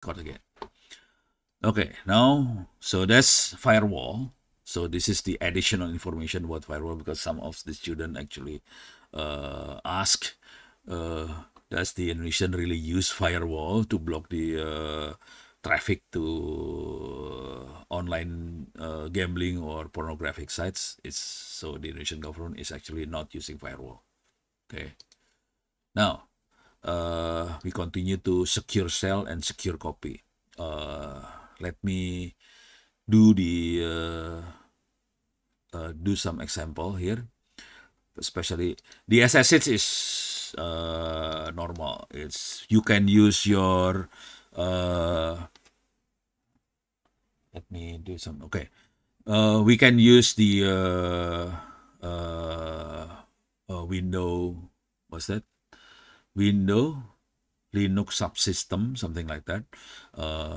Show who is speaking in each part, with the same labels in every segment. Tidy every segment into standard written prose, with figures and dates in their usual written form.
Speaker 1: code again. Okay, now, so that's firewall. So this is the additional information about firewall, because some of the student actually ask, uh, does the Indonesian really use firewall to block the traffic to online gambling or pornographic sites? It's so the Indonesian government is actually not using firewall. Okay, now we continue to secure shell and secure copy. Uh, Let me do the do some example here. Especially the SSH is normal. It's you can use your let me do some. Okay, we can use the window. What's that? Window Linux subsystem, something like that.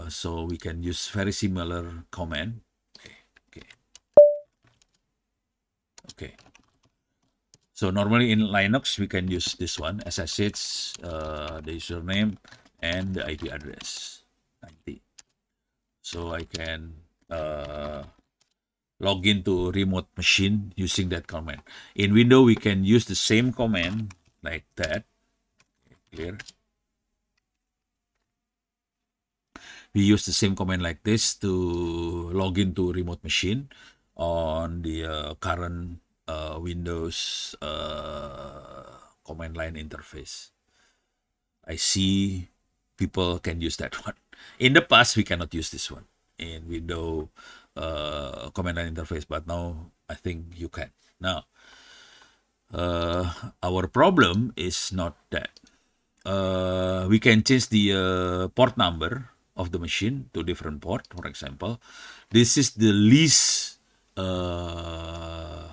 Speaker 1: So we can use very similar command. Okay. Okay. So normally in Linux, we can use this one, SSH, the username, and the IP address, 90. So I can log into remote machine using that command. In Windows, we can use the same command like that. Clear. We use the same command like this to log into remote machine on the current Windows command line interface. I see people can use that one. In the past, we cannot use this one in Windows command line interface, but now I think you can. Now, our problem is not that. We can change the port number of the machine to different port. For example, this is the least, the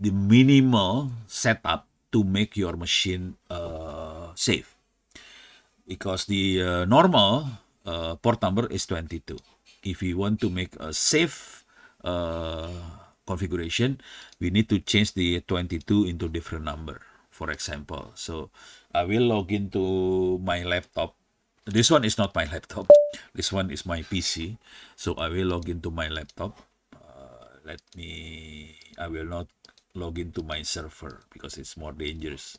Speaker 1: minimal setup to make your machine safe, because the normal port number is 22. If we want to make a safe configuration, we need to change the 22 into different number, for example. So I will log into my laptop. This one is not my laptop. This one is my PC. So I will log into my laptop. I will not log into my server because it's more dangerous.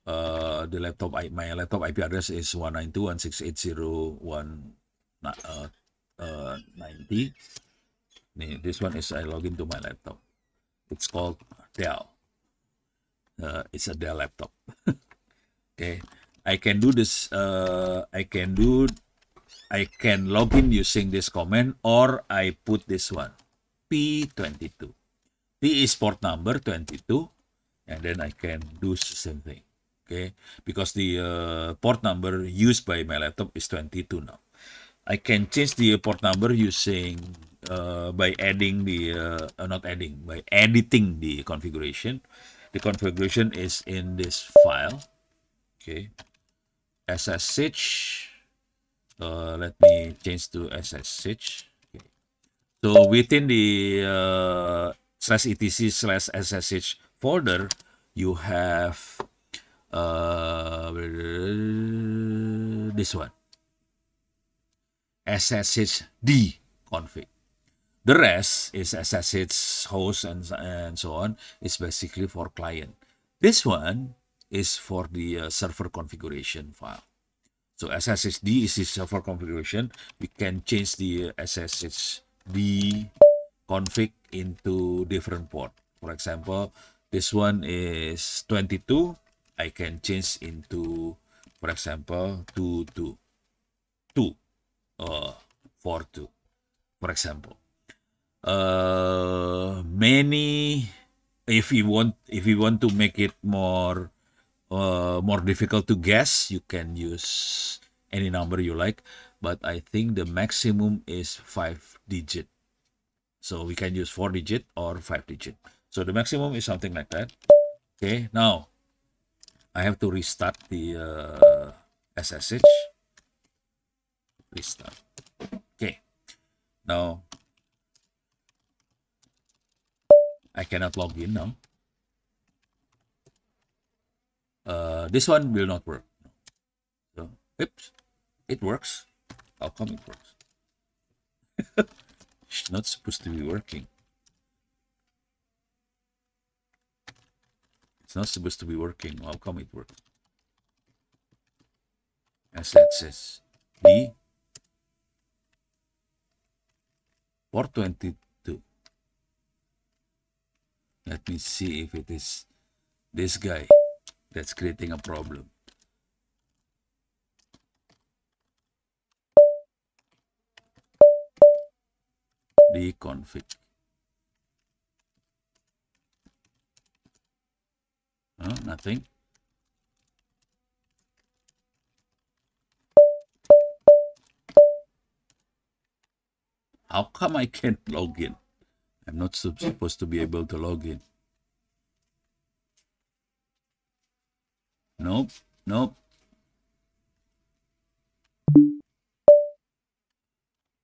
Speaker 1: My laptop IP address is 192.168.0.190. This one is I log into my laptop. It's called Dell. It's a Dell laptop. Okay, I can do this. I can log in using this command, or I put this one, P22. P is port number 22, and then I can do the same thing. Okay, because the port number used by my laptop is 22 now. I can change the port number using by adding the not adding, by editing the configuration. The configuration is in this file. Okay, SSH. Let me change to SSH. Okay. So within the /etc/ssh folder, you have this one, sshd config. The rest is SSH host and so on. It's basically for client. This one is for the server configuration file. So SSHD is the server configuration. We can change the SSHD config into different port. For example, this one is 22. I can change into, for example, 22, 42, for example. If you want to make it more difficult to guess, you can use any number you like, but I think the maximum is 5-digit. So we can use 4-digit or 5-digit. So the maximum is something like that. Okay, now I have to restart the SSH. Restart. Okay, now I cannot log in now. This one will not work. So, oops, it works. How come it works? It's not supposed to be working. It's not supposed to be working. How come it works? Assets D port 22. Let me see if it is this guy that's creating a problem. Deconfig. Nothing. How come I can't log in? I'm not supposed to be able to log in. Nope, nope.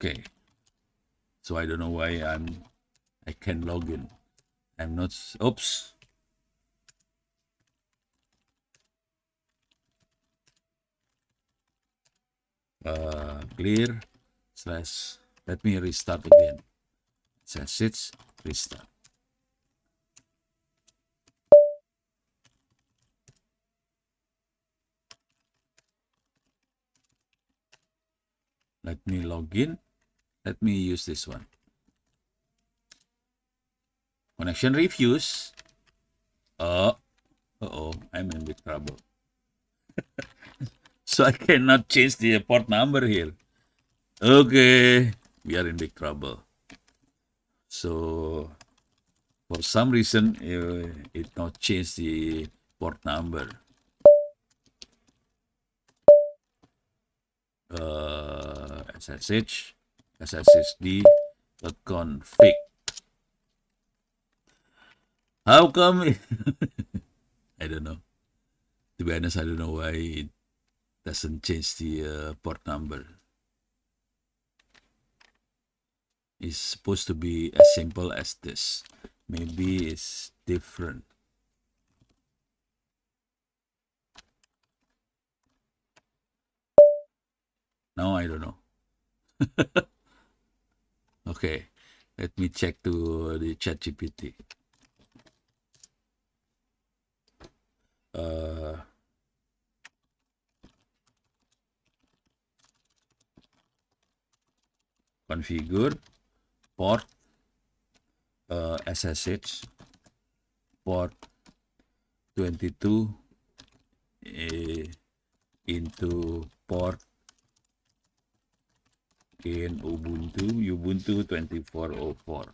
Speaker 1: Okay. So I don't know why I can log in. I'm not, oops. Clear slash, let me restart again. Assets, restart. Let me log in. Let me use this one. Connection refuse. Uh-oh, I'm in big trouble. So I cannot change the port number here. Okay, we are in big trouble. So for some reason, it not change the port number. SSH, SSHD.config. How come? I don't know. To be honest, I don't know why it doesn't change the port number. It's supposed to be as simple as this. Maybe it's different. Now I don't know. Okay, let me check to the ChatGPT. Configure port SSH port 22 into port in Ubuntu 2404.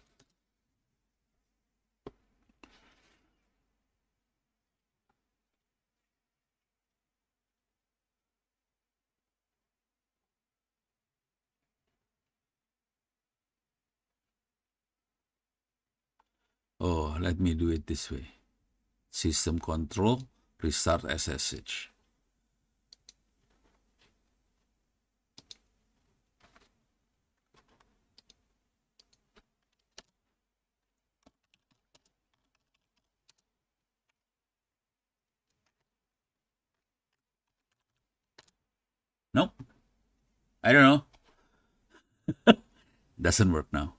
Speaker 1: Oh, let me do it this way. System control, restart SSH. Nope. I don't know. Doesn't work now.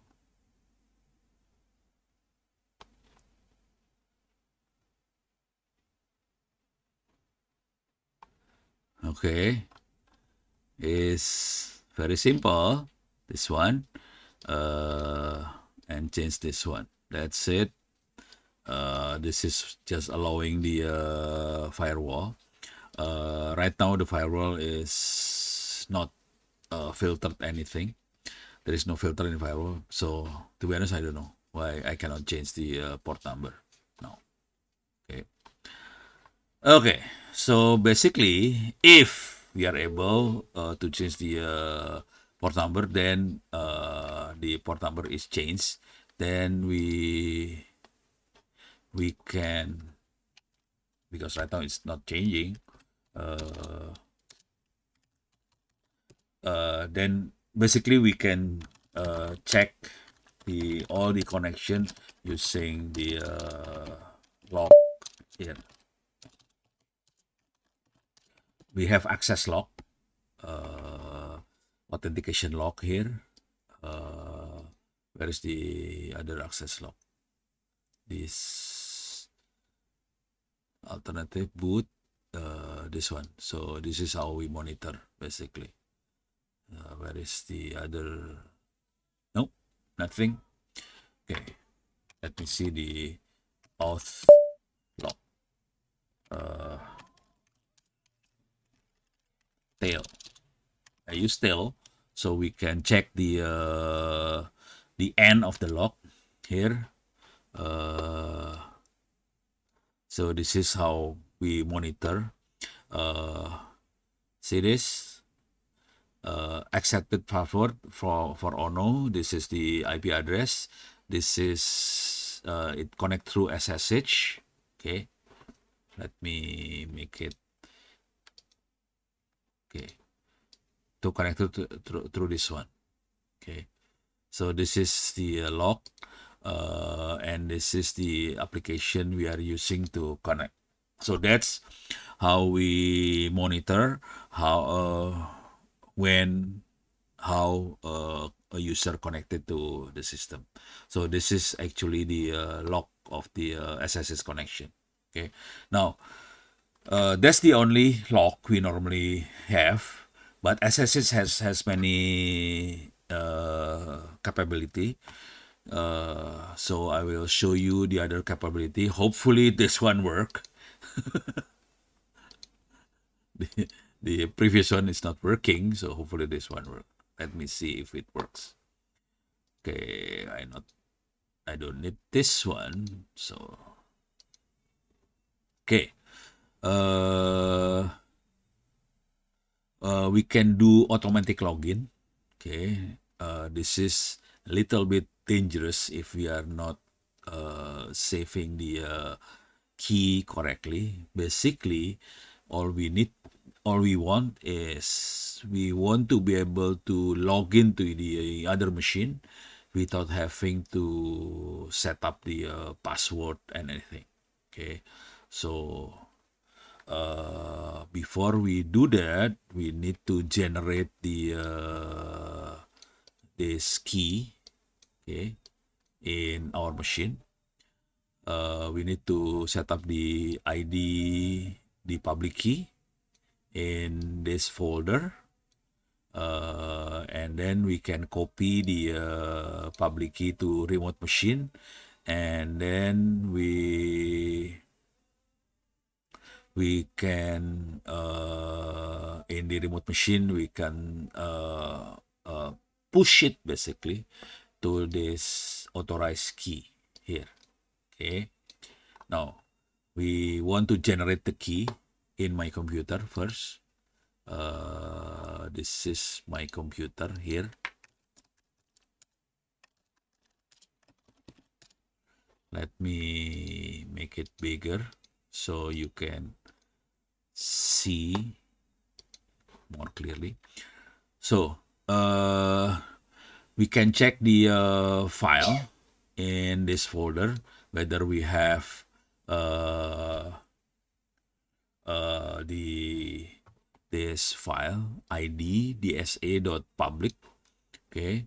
Speaker 1: Okay. It's very simple. This one. And change this one. That's it. This is just allowing the firewall. Right now the firewall is not filtered anything. There is no filter in the firewall. So to be honest, I don't know why I cannot change the port number. No. Okay. Okay. So basically, if we are able to change the port number, then the port number is changed. Then we can, because right now it's not changing. Then basically we can check all the connection using the log here. we have access log, authentication log here. Where is the other access log? This alternative boot, this one. So this is how we monitor basically. Where is the other? Nope, nothing. Okay, let me see the auth log. Tail. I use tail so we can check the end of the log here. So this is how we monitor. See this? Accepted password for ONO. This is the IP address. This is it connect through SSH. Okay, let me make it. Okay, to connect through this one. Okay, so this is the log, and this is the application we are using to connect. So that's how we monitor how a user connected to the system. So this is actually the log of the SSH connection. Okay, now that's the only log we normally have, but SSH has many capability. So I will show you the other capability. Hopefully this one work. The previous one is not working, so hopefully this one work. Let me see if it works. Okay, I don't need this one, so okay. We can do automatic login. Okay, this is a little bit dangerous if we are not saving the key correctly. Basically, all we want is we want to be able to log into the other machine without having to set up the password and anything. Okay, so before we do that, we need to generate the this key, okay, in our machine. We need to set up the ID, the public key in this folder, and then we can copy the public key to remote machine, and then we can in the remote machine we can push it basically to this authorized key here. Okay, now we want to generate the key in my computer first. This is my computer here. Let me make it bigger so you can see more clearly. So we can check the file in this folder whether we have this file id dsa.public. Okay,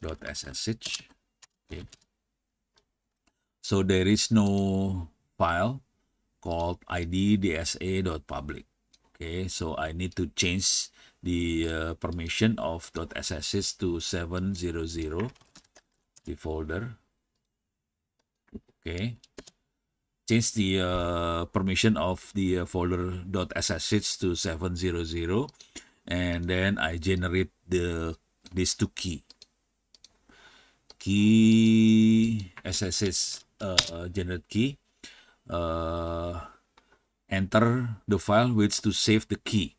Speaker 1: .ssh. Okay, so there is no file called id dsa.public. Okay, so I need to change the permission of .ssh to 700, the folder. Okay, change the permission of the folder .ssh to 700, and then I generate these two key SSH generate key. Enter the file which to save the key,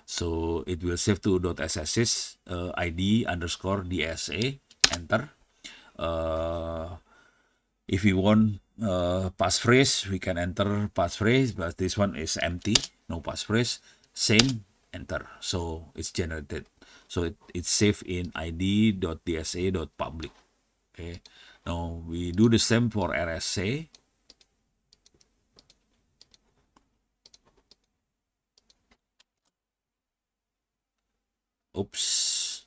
Speaker 1: so it will save to .ssh id underscore dsa. Enter. If we want passphrase, we can enter passphrase, but this one is empty, no passphrase. Same, enter. So it's generated. So it's saved in id.dsa.public. Okay. Now we do the same for RSA. Oops.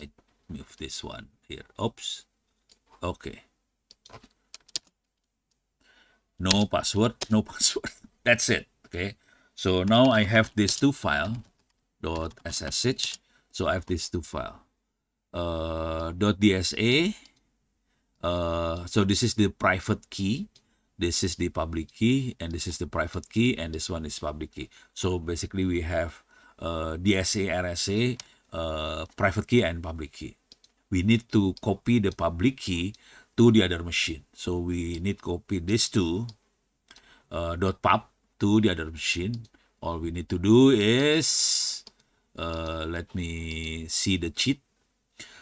Speaker 1: I move this one here. Oops. Okay. No password, no password. That's it. Okay. So now I have these two file .ssh. So I have these two file. .dsa. So this is the private key. This is the public key, and this is the private key, and this one is public key. So basically we have DSA, RSA, private key, and public key. We need to copy the public key to the other machine. So we need copy this two .pub to the other machine. All we need to do is, let me see the cheat.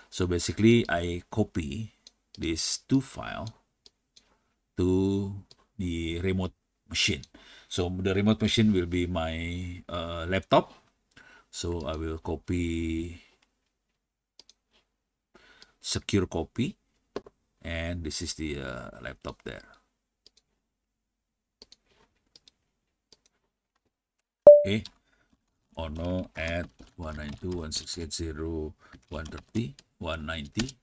Speaker 1: So basically I copy these two file to the remote machine. So the remote machine will be my laptop. So I will copy, secure copy, and this is the laptop there. Okay, Ono at 192.168.0.130.190.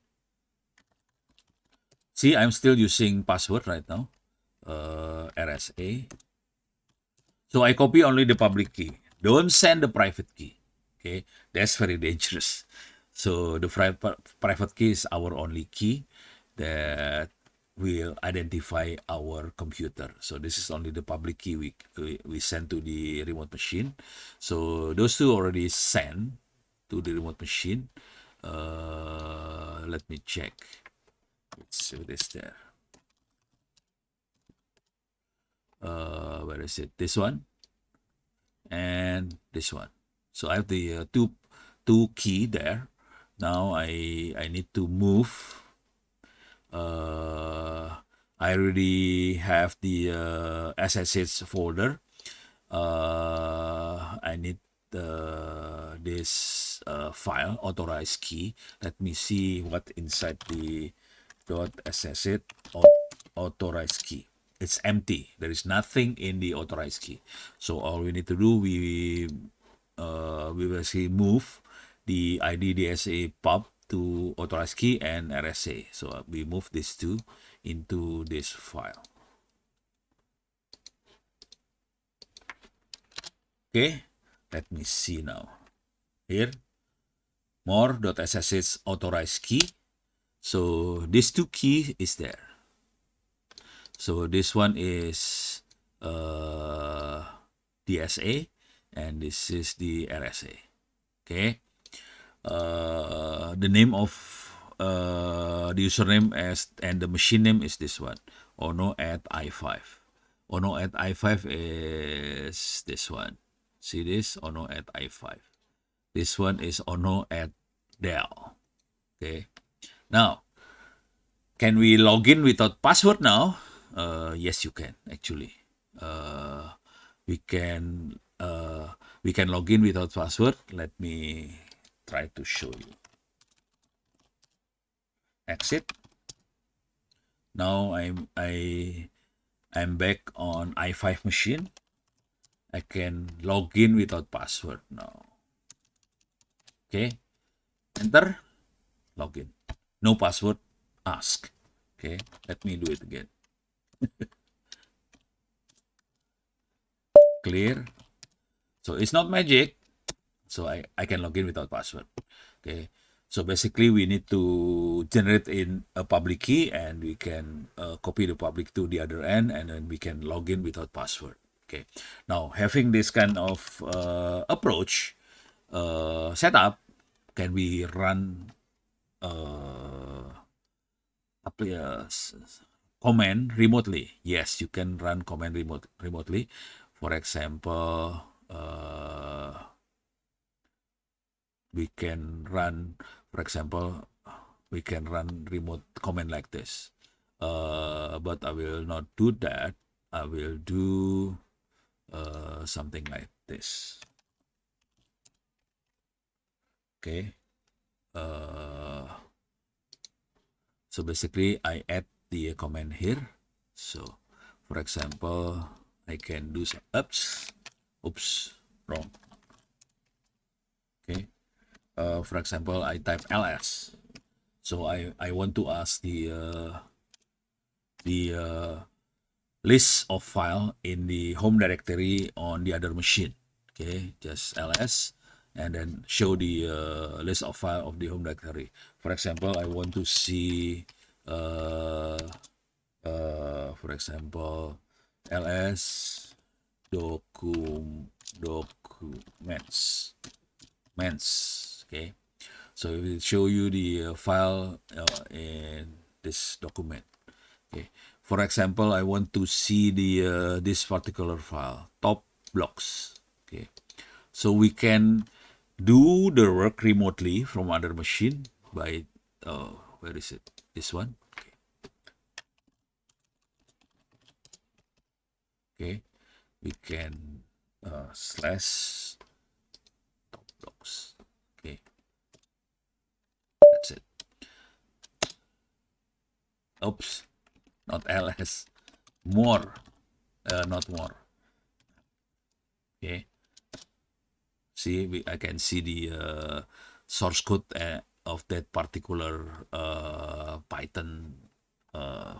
Speaker 1: See, I'm still using password right now, RSA. So I copy only the public key. Don't send the private key. Okay, that's very dangerous. So the private key is our only key that will identify our computer. So this is only the public key we send to the remote machine. So those two already sent to the remote machine. Let me check. Let's see this there. Where is it? This one and this one. So I have the two key there. Now I need to move. I already have the SSH folder. I need this file, authorized key. Let me see what inside the .ssh authorized key. It's empty. There is nothing in the authorized key. So all we need to do, we will see move the ID DSA pub to authorized key and RSA. So we move these two into this file. Okay, let me see now. Here, more.ssh authorized key. So this two key is there. So this one is DSA and this is the RSA. Okay. The name of the username and the machine name is this one, Ono at i5. Ono at i5 is this one. See this? Ono at i5. This one is Ono at Dell. Okay. Now, can we log in without password now? Yes, you can actually. We can log in without password. Let me try to show you. Exit. Now I'm back on i5 machine. I can log in without password now. Okay, enter, login. No password, ask. Okay, let me do it again. Clear. So it's not magic. So I can log in without password. Okay. So basically we need to generate in a public key and we can copy the public to the other end and then we can log in without password. Okay. Now having this kind of approach setup, can we run command remotely? Yes, you can run command remotely. For example, we can run, we can run remote command like this. But I will not do that. I will do something like this. Okay. So basically I add the command here. So for example, I can do some oops, wrong. Okay, For example, I type ls. So I want to ask the list of file in the home directory on the other machine. Okay, just ls and then show the list of file of the home directory. For example, I want to see for example, ls documents. Okay, so it will show you the file in this document. Okay, for example, I want to see the this particular file, top blocks. Okay, so we can do the work remotely from other machine by where is it? This one. Okay, we can slash top blocks. Okay, that's it. Oops, not ls, more, not more. Okay, see, I can see the source code of that particular Python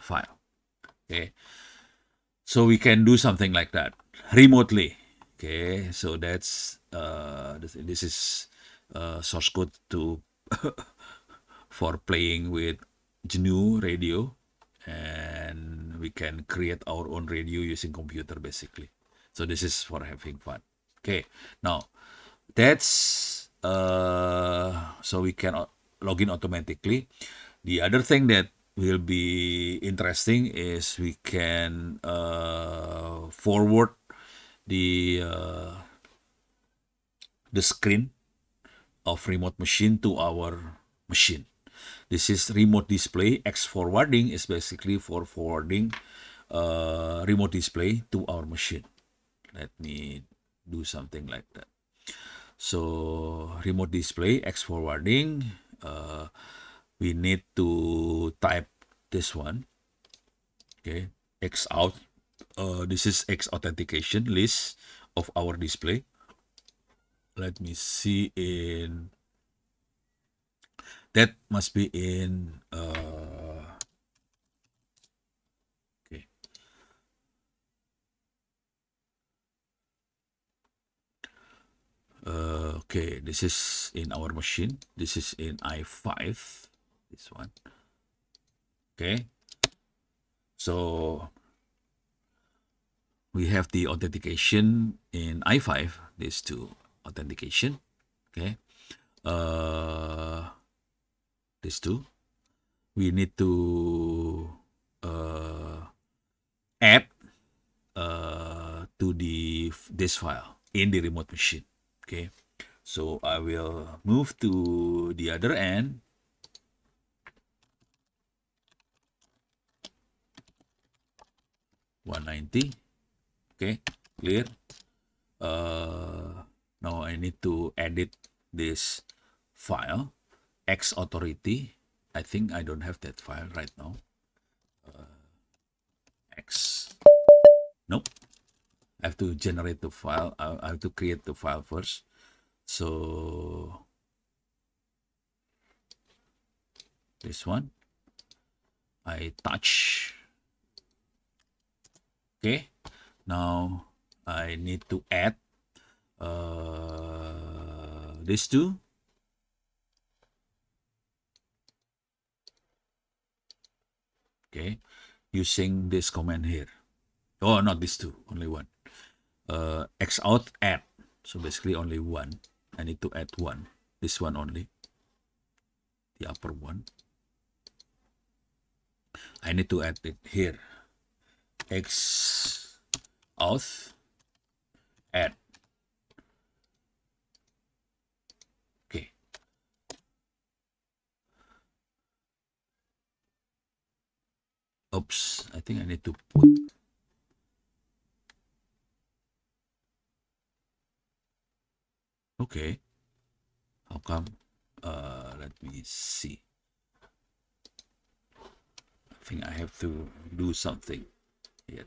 Speaker 1: file. Okay, so we can do something like that remotely. Okay, so that's this is source code to for playing with GNU radio, and we can create our own radio using computer basically. So this is for having fun. Okay, now that's so we can log in automatically. The other thing that will be interesting is we can forward the screen of remote machine to our machine. This is remote display. X forwarding is basically for forwarding remote display to our machine. Let me do something like that. So remote display, X forwarding, we need to type this one. Okay, X out. This is X authentication list of our display. Let me see in that must be in okay. Okay, this is in our machine. This is in i5. This one. Okay. So we have the authentication in i5. These two authentication. Okay. These two. We need to add to this file in the remote machine. Okay, so I will move to the other end. $190. Okay, clear. Now I need to edit this file, X authority. I think I don't have that file right now. X. Nope. I have to generate the file. I have to create the file first. So this one, I touch. Okay. Now I need to add these two. Okay. Using this command here. Oh, not these two, only one. X out add. So basically only one. I need to add one. This one only. The upper one. I need to add it here. X out add. Okay. Oops, I think I need to put. Okay. How come? Let me see. I think I have to do something here.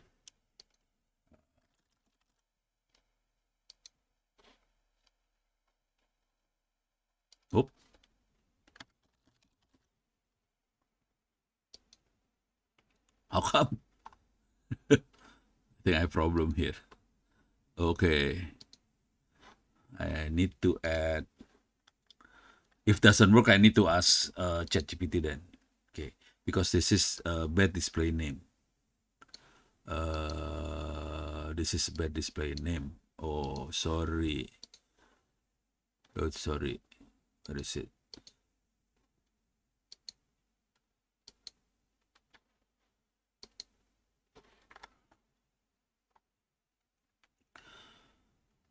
Speaker 1: How come? I think I have problem here. Okay. I need to add. If doesn't work, I need to ask ChatGPT then. Okay. Because this is a bad display name. This is bad display name. Oh, sorry. Oh, sorry. Where is it?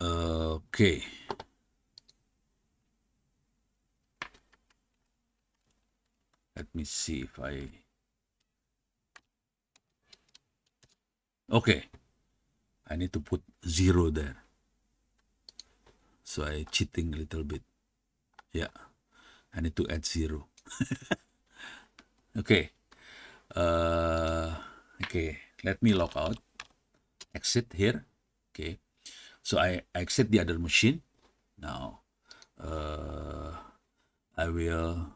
Speaker 1: Okay. Let me see if I... Okay. I need to put 0 there. So I cheating a little bit. Yeah. I need to add 0. Okay. Okay. Let me log out. Exit here. Okay. So I exit the other machine. Now, I will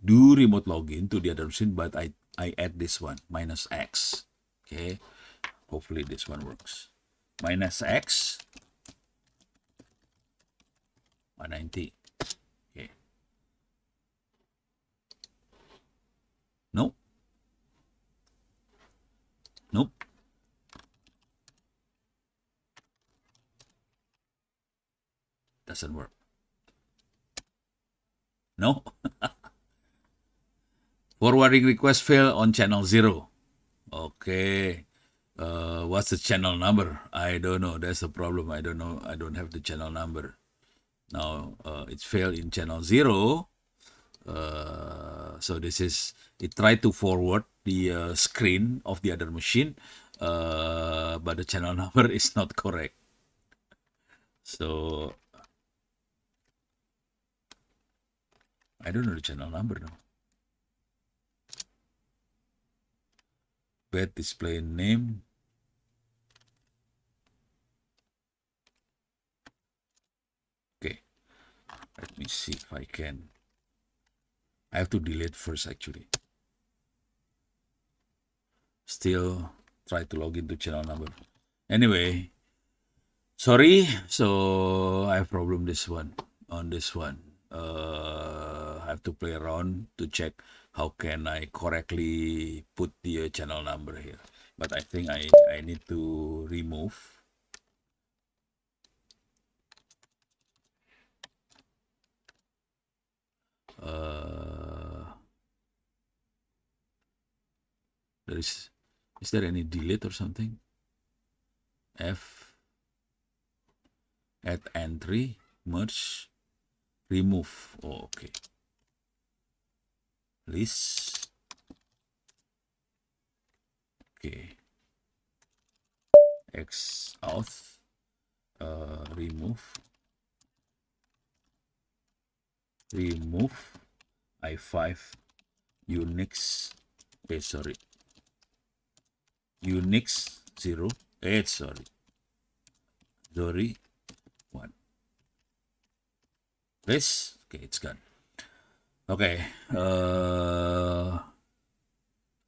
Speaker 1: do remote login to the other machine, but I add this one, -X. Okay. Hopefully this one works. -X 190. Okay. Nope. Nope. Doesn't work. No. Forwarding request fail on channel 0. Okay. What's the channel number? I don't know. That's the problem. I don't know. I don't have the channel number. Now, it's failed in channel 0. So this is, it tried to forward the screen of the other machine, but the channel number is not correct. So I don't know the channel number now. Bad display name. Okay, let me see if I can. I have to delete first actually. Still try to log into channel number. Anyway, sorry. So I have problem this one on this one. I have to play around to check how can I correctly put the channel number here. But I think I need to remove is there any delete or something? F, add entry, merge, remove. Oh, okay. List. Okay. X auth, remove i5 Unix. Sorry. Unix 0. Sorry. 1. This. Okay, it's gone. Okay.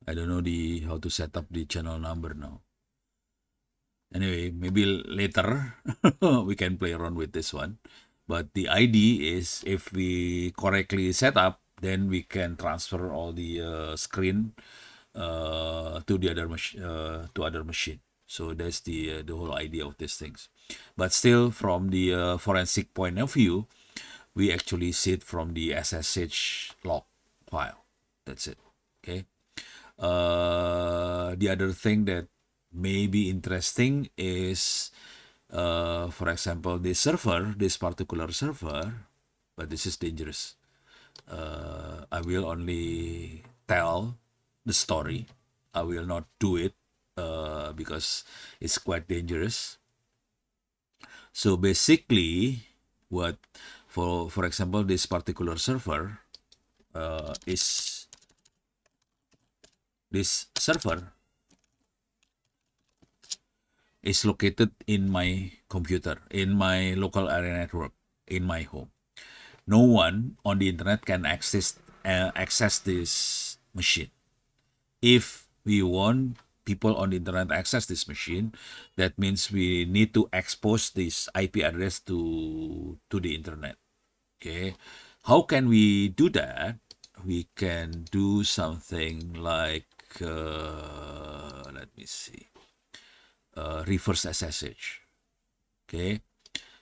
Speaker 1: I don't know how to set up the channel number now. Anyway, maybe later we can play around with this one. But the idea is if we correctly set up, then we can transfer all the screen to the other machine. So that's the whole idea of these things. But still, from the forensic point of view, we actually see it from the SSH log file. That's it. Okay. The other thing that may be interesting is, for example, this particular server, but this is dangerous. I will only tell the story. I will not do it because it's quite dangerous. So basically, what, for example, this particular server is this server is located in my computer, in my local area network, in my home. No one on the internet can access this machine. If we want people on the internet access this machine. That means we need to expose this IP address to the internet. Okay, how can we do that? We can do something like let me see, reverse SSH. Okay,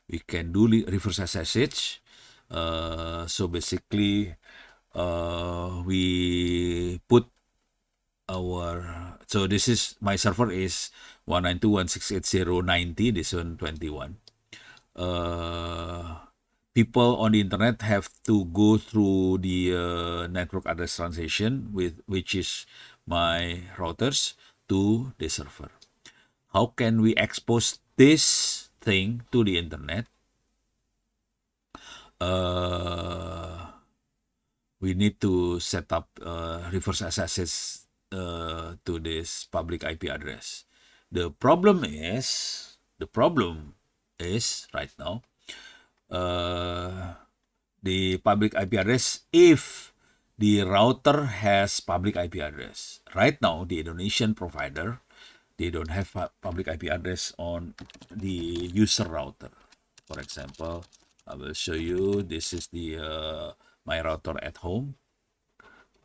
Speaker 1: we can do reverse SSH. So basically, we put our, so this is my server is 192.168.0.90, this one 21. People on the internet have to go through the network address translation with which is my routers to the server. How can we expose this thing to the internet? We need to set up reverse SSH to this public IP address. The problem is right now, the public IP address, if the router has public IP address. Right now, the Indonesian provider, they don't have public IP address on the user router. For example, I will show you, this is the my router at home.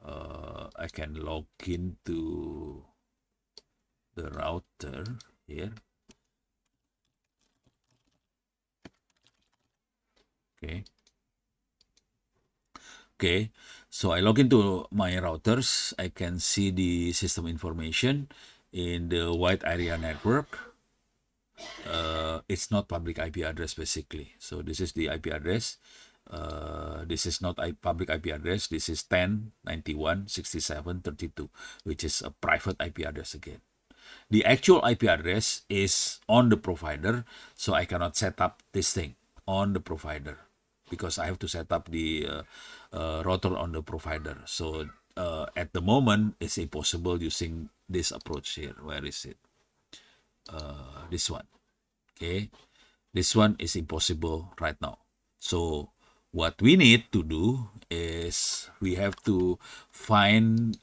Speaker 1: I can log into the router here. Okay, so I log into my routers. I can see the system information in the wide area network. It's not public IP address basically. So this is the IP address. This is not a public IP address. This is 10.91.67.32, which is a private IP address again. The actual IP address is on the provider, so I cannot set up this thing on the provider because I have to set up the router on the provider. So at the moment, it's impossible using this approach here. Where is it? This one. Okay, this one is impossible right now. So what we need to do is we have to find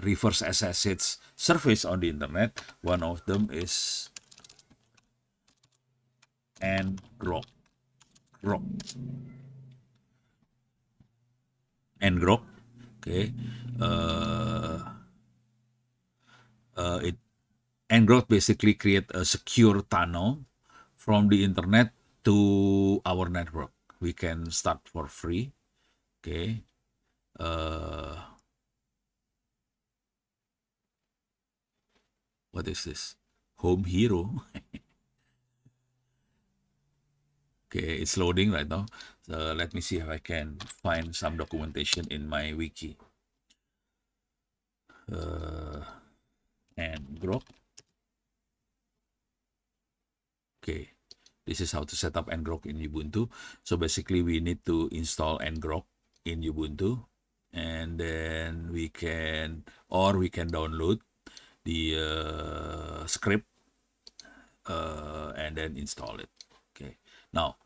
Speaker 1: reverse SSH service on the internet. One of them is ngrok. ngrok. Okay. ngrok basically create a secure tunnel from the internet to our network. We can start for free. Okay. What is this? Home Hero. Okay, it's loading right now. So let me see if I can find some documentation in my wiki. ngrok. Okay, this is how to set up ngrok in Ubuntu. So basically we need to install ngrok in Ubuntu, and then we can download the script and then install it. Okay, now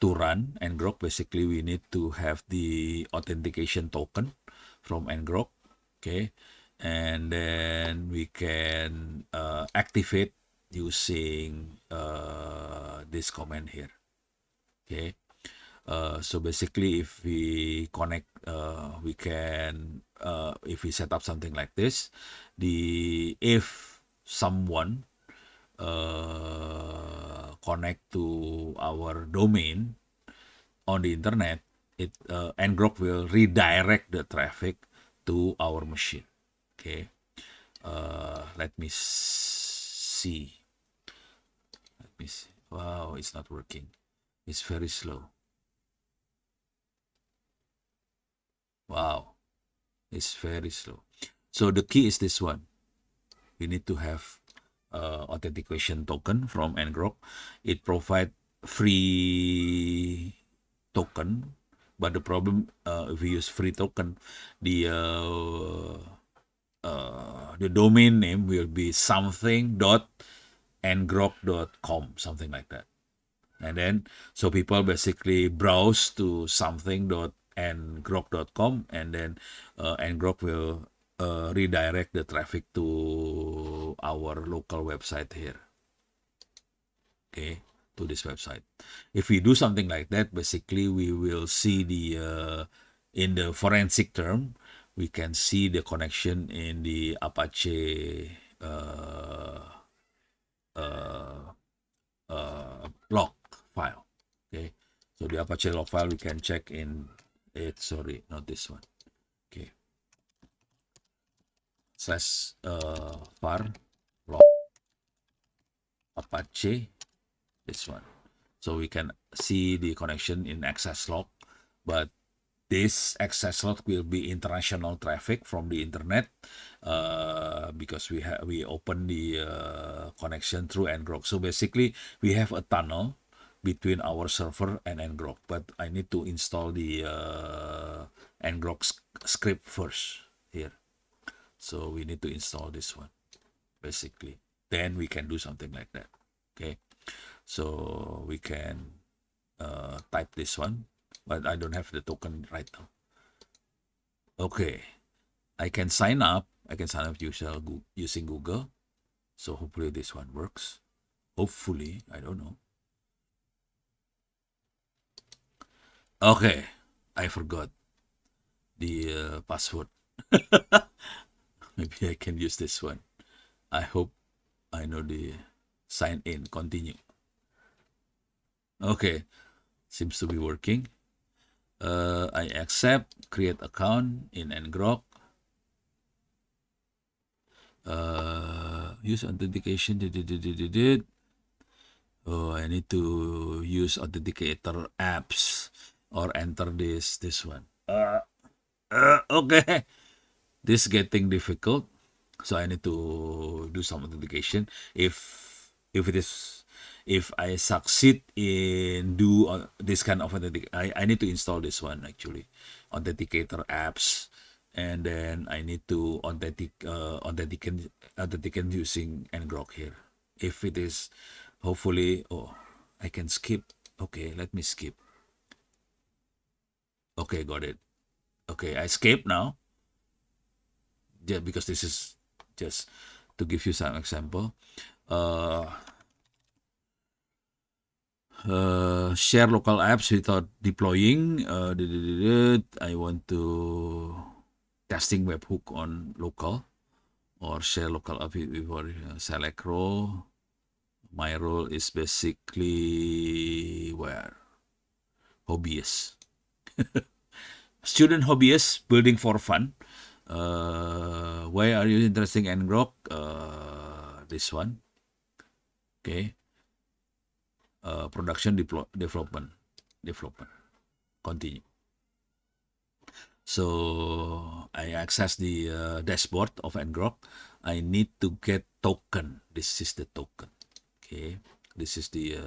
Speaker 1: to run ngrok, basically we need to have the authentication token from ngrok. Okay, and then we can activate using this command here. Okay, so basically if we connect, we can if we set up something like this, if someone connect to our domain on the internet, ngrok will redirect the traffic to our machine. Okay, let me see. Wow, it's not working. It's very slow. Wow, it's very slow. So the key is this one. We need to have authentication token from ngrok. It provides free token, but the problem, if we use free token, the domain name will be something.ngrok.com, something like that. And then, so people basically browse to something.ngrok.com, and then ngrok will redirect the traffic to our local website here. Okay, to this website. If we do something like that, basically we will see the in the forensic term, we can see the connection in the Apache log file. Okay, so the Apache log file we can check in it. Sorry, not this one. Okay, slash var log Apache, this one. So we can see the connection in access log, but this access log will be international traffic from the internet because we open the connection through ngrok. So basically we have a tunnel between our server and ngrok, but I need to install the ngrok script first here. So we need to install this one basically, then we can do something like that. Okay, so we can type this one, but I don't have the token right now. Okay, I can sign up. I can sign up using Google. So hopefully this one works. Hopefully, I don't know. Okay, I forgot the password. Maybe I can use this one. I hope I know the sign in. Continue. Okay, seems to be working. I accept, create account in ngrok. Use authentication. Oh, I need to use authenticator apps or enter this one. Okay, this is getting difficult, so I need to do some authentication. If I succeed in do this kind of authentic, I need to install this one actually, authenticator apps, and then I need to authenticate using ngrok here. If it is, hopefully, oh, I can skip. Okay, let me skip. Okay, got it. Okay, I escape now. Yeah, because this is just to give you some example. Share local apps without deploying. I want to testing webhook on local, or share local app before select role. My role is basically where hobbyist. Student hobbyist, building for fun. Why are you interested in ngrok? This one. Okay. Production development. Continue. So I access the dashboard of ngrok. I need to get token. This is the token. Okay. This is the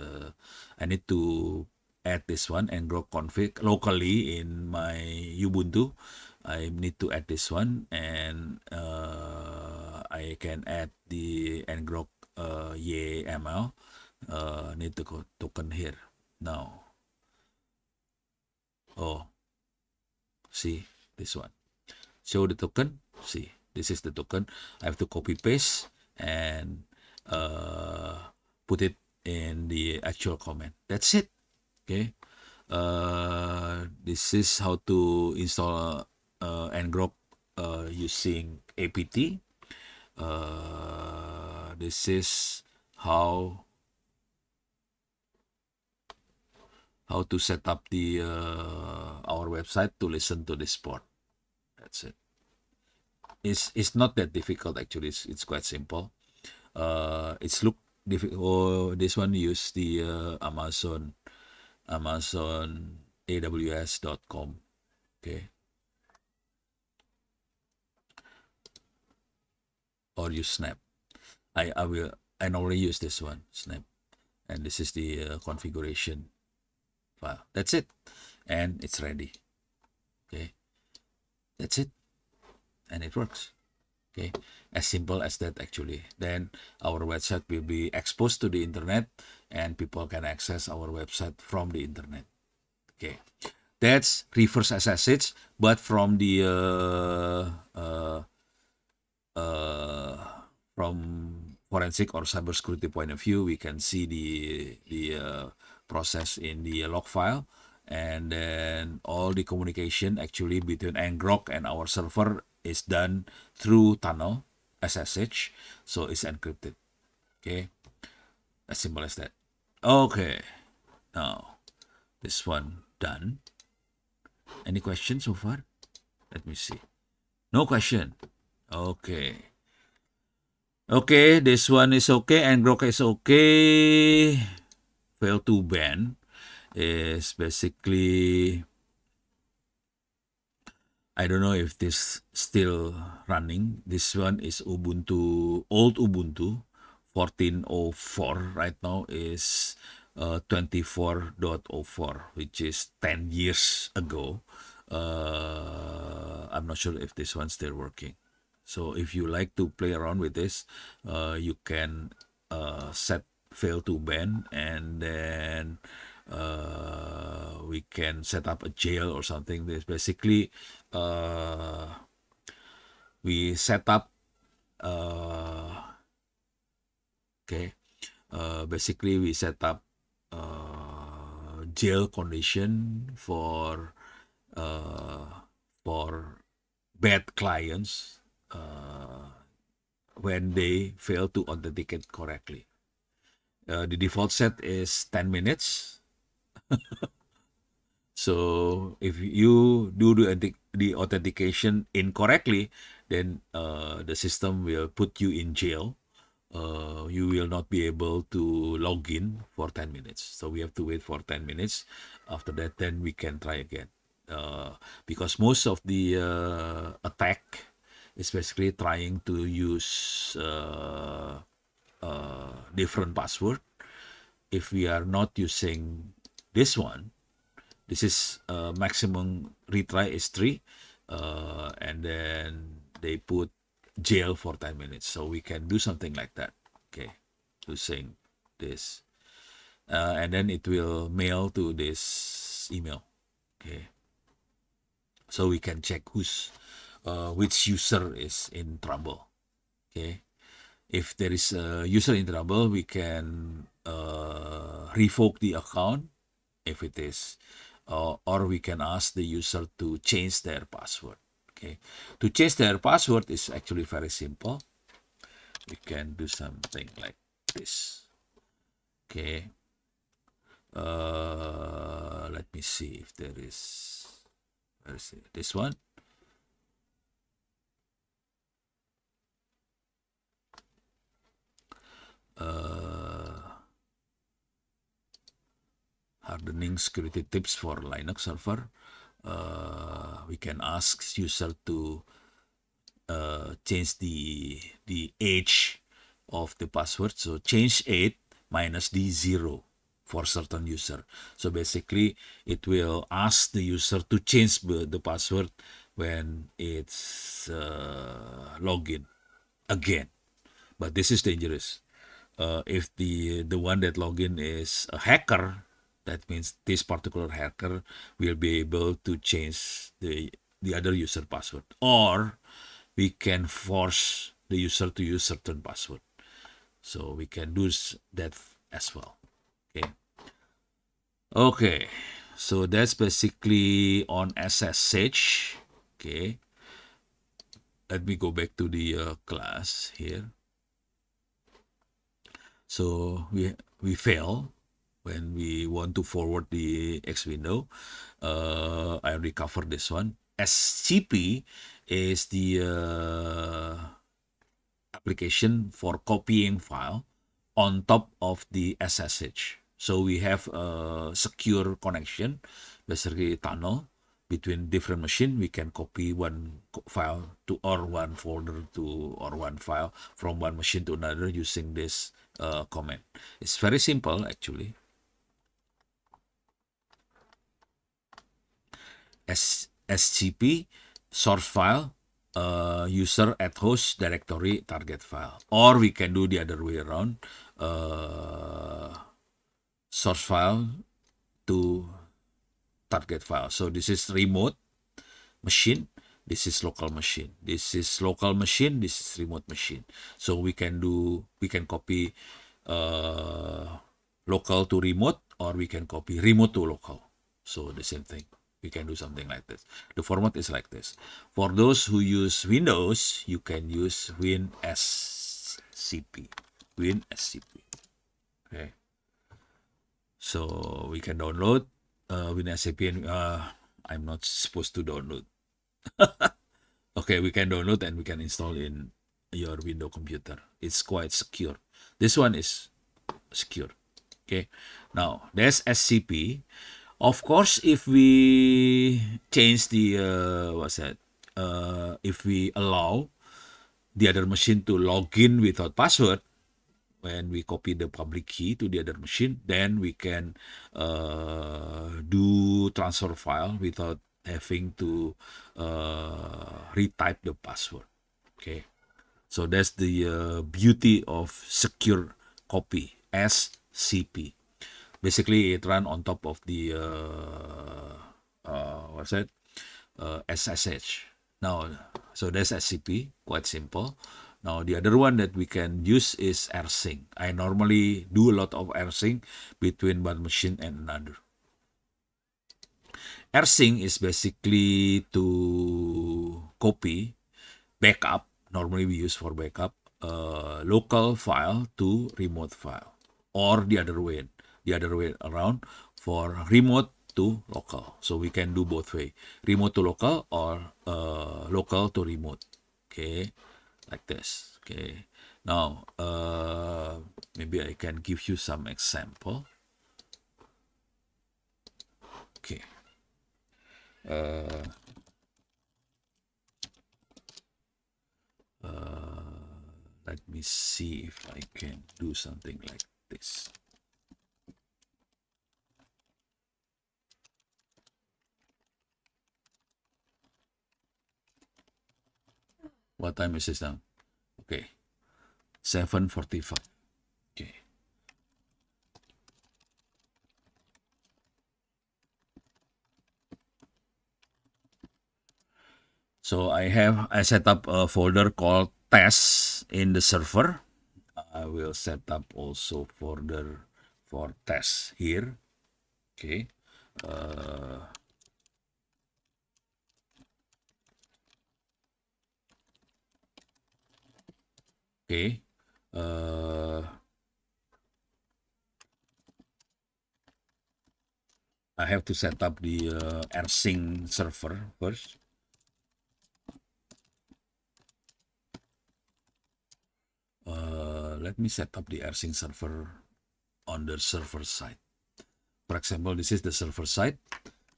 Speaker 1: I need to add this one, ngrok config locally in my Ubuntu. I need to add this one, and I can add the ngrok YAML. Need to go token here now. Oh, see this one, show the token. See, this is the token. I have to copy paste and put it in the actual comment. That's it. Okay, this is how to install ngrok using apt. This is how to set up the our website to listen to this port. That's it. It's not that difficult actually. It's quite simple. It's look difficult. Oh, this one use the Amazon AWS.com. Okay, or use Snap. I normally use this one, Snap, and this is the configuration file. That's it, and it's ready. Okay, that's it, and it works. Okay, as simple as that actually. Then our website will be exposed to the internet, and people can access our website from the internet. Okay, that's reverse SSH, but from the from forensic or cybersecurity point of view, we can see the process in the log file, and then all the communication actually between ngrok and our server is done through tunnel SSH, so it's encrypted. Okay, as simple as that. Okay, now this one done. Any questions so far? Let me see. No question. Okay. Okay, this one is okay. ngrok is okay. Fail to ban is basically, I don't know if this still running. This one is Ubuntu, old Ubuntu 14.04. Right now is 24.04, which is 10 years ago. I'm not sure if this one's still working. So if you like to play around with this, you can set fail to ban, and then we can set up a jail or something. This basically we set up basically we set up jail condition for bad clients when they fail to authenticate correctly. The default set is 10 minutes. So if you do the authentication incorrectly, then the system will put you in jail. You will not be able to log in for 10 minutes. So we have to wait for 10 minutes. After that, then we can try again. Because most of the attack is basically trying to use different password. If we are not using this one, this is maximum retry is 3, and then they put jail for 10 minutes. So we can do something like that, okay, using this. And then it will mail to this email, okay. So we can check which user is in trouble, okay. If there is a user in trouble, we can revoke the account if it is, or we can ask the user to change their password. Okay, to change their password is actually very simple. We can do something like this. Okay, let me see if there is, where is it? This one. Hardening security tips for Linux server. We can ask user to change the age of the password. So change 8 minus the 0 for certain user. So basically it will ask the user to change the password when it's login again. But this is dangerous. If the one that login is a hacker, that means this particular hacker will be able to change the other user password, or we can force the user to use certain password. So we can do that as well. Okay. Okay. So that's basically on SSH. Okay. Let me go back to the class here. So we fail when we want to forward the X window. I already covered this one. SCP is the application for copying file on top of the SSH. So we have a secure connection, basically tunnel between different machine. We can copy one file to, or one folder to, or one file from one machine to another using this command. It's very simple actually. SCP source file, user at host directory target file, or we can do the other way around, source file to target file. So this is remote machine. This is local machine. This is local machine. This is remote machine. So we can copy local to remote, or we can copy remote to local. So the same thing. We can do something like this. The format is like this. For those who use Windows, you can use WinSCP. WinSCP. Okay. So we can download WinSCP, and I'm not supposed to download. Okay, we can download and we can install in your Windows computer. It's quite secure. This one is secure. Okay, now there's SCP. Of course, if we change the if we allow the other machine to log in without password, when we copy the public key to the other machine, then we can do transfer file without having to retype the password. Okay, so that's the beauty of secure copy, SCP. Basically, it runs on top of the SSH. Now, so that's SCP, quite simple. Now, the other one that we can use is rsync. I normally do a lot of rsync between one machine and another. Rsync is basically to copy, backup, normally we use for backup, local file to remote file, or the other way around for remote to local. So we can do both way, remote to local or local to remote. Okay, like this. Okay, now maybe I can give you some example. Okay. Let me see if I can do something like this. What time is this now? Okay, 7:45. Okay. So I set up a folder called test in the server. I will set up also folder for test here. Okay. Okay. I have to set up the rsync server first. Let me set up the rsync server on the server side. For example, this is the server side.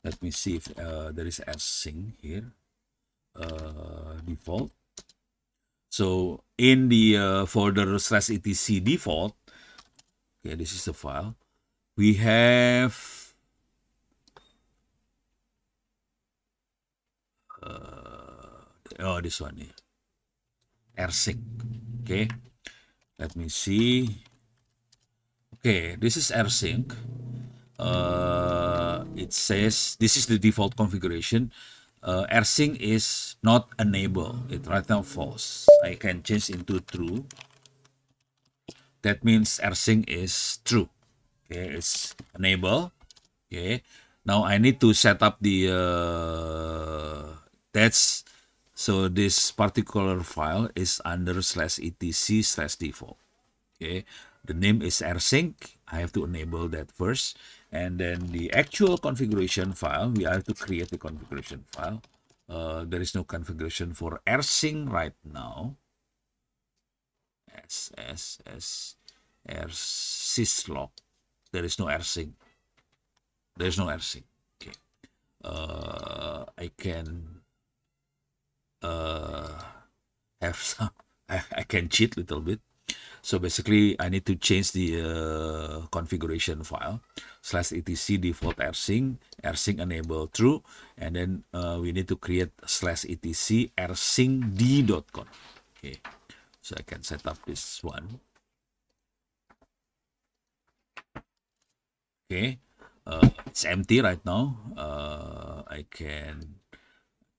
Speaker 1: Let me see if there is rsync here. Default. So in the folder /etc default, okay, this is the file. We have this one here, rsync. Okay, let me see. Okay, this is rsync. It says this is the default configuration. rsync is not enabled. It right now false. I can change into true. That means rsync is true. Okay, it's enable. Okay, now I need to set up the so this particular file is under /etc/default. Okay, the name is rsync. I have to enable that first, and then the actual configuration file, we have to create the configuration file. There is no configuration for rsync right now. syslog. There is no rsync. There is no rsync. Okay. I can have some. I can cheat a little bit. So basically, I need to change the configuration file /etc default rsync enable true, and then we need to create /etc rsyncd.conf. Okay, so I can set up this one. Okay, it's empty right now. I can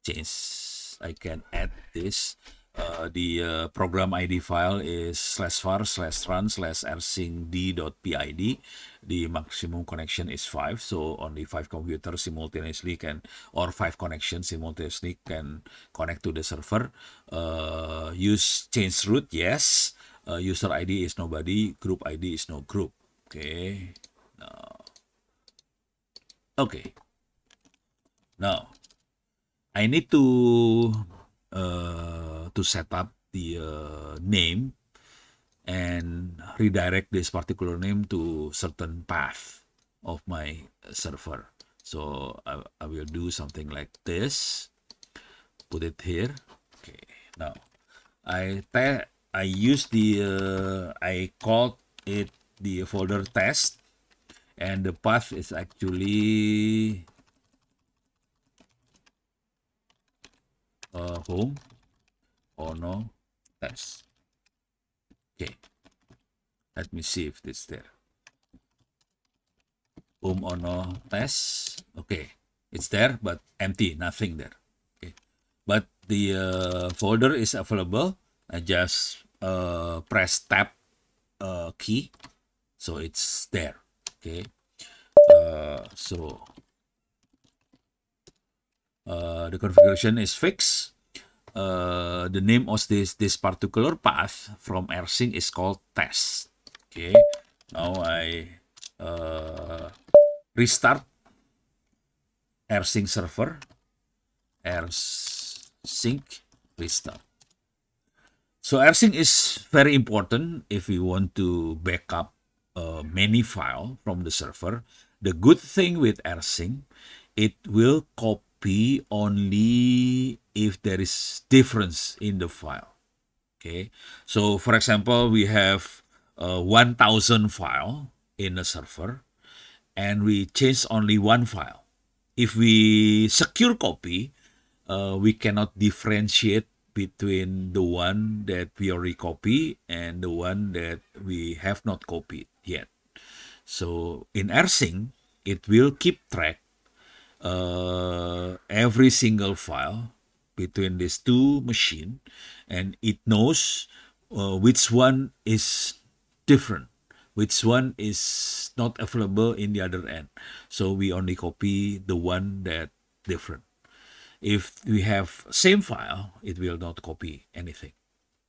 Speaker 1: change I can add this. The program ID file is /var/run/rsync_d.pid. The maximum connection is 5, so only 5 computers simultaneously can, or 5 connections simultaneously can connect to the server. Use change root, yes. User ID is nobody, group ID is no group. Okay. Okay. Now I need to set up the name and redirect this particular name to certain path of my server. So I will do something like this. Put it here. Okay. Now I use the I called it the folder test, and the path is actually home ono test. Okay, let me see if it's there. Home ono test. Okay, it's there, but empty, nothing there. Okay, but the folder is available. I just press tab key, so it's there. Okay, so the configuration is fixed. The name of this particular path from rsync is called test. Okay, now I restart rsync server. Rsync restart. So rsync is very important if we want to backup many files from the server. The good thing with rsync, it will copy only if there is difference in the file. Okay, so for example, we have 1,000 file in a server, and we change only one file. If we secure copy, we cannot differentiate between the one that we already copy and the one that we have not copied yet. So in rsync, it will keep track every single file between these two machines, and it knows which one is different, which one is not available in the other end. So we only copy the one that different. If we have same file, it will not copy anything.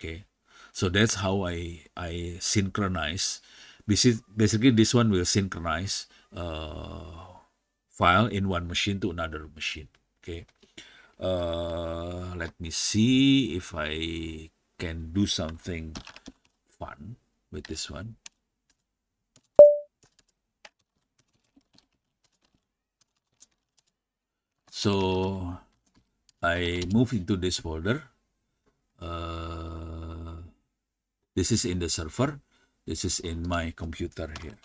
Speaker 1: Okay, so that's how I synchronize. Basically, this one will synchronize file in one machine to another machine. Okay, let me see if I can do something fun with this one. So I move into this folder. This is in the server. This is in my computer here.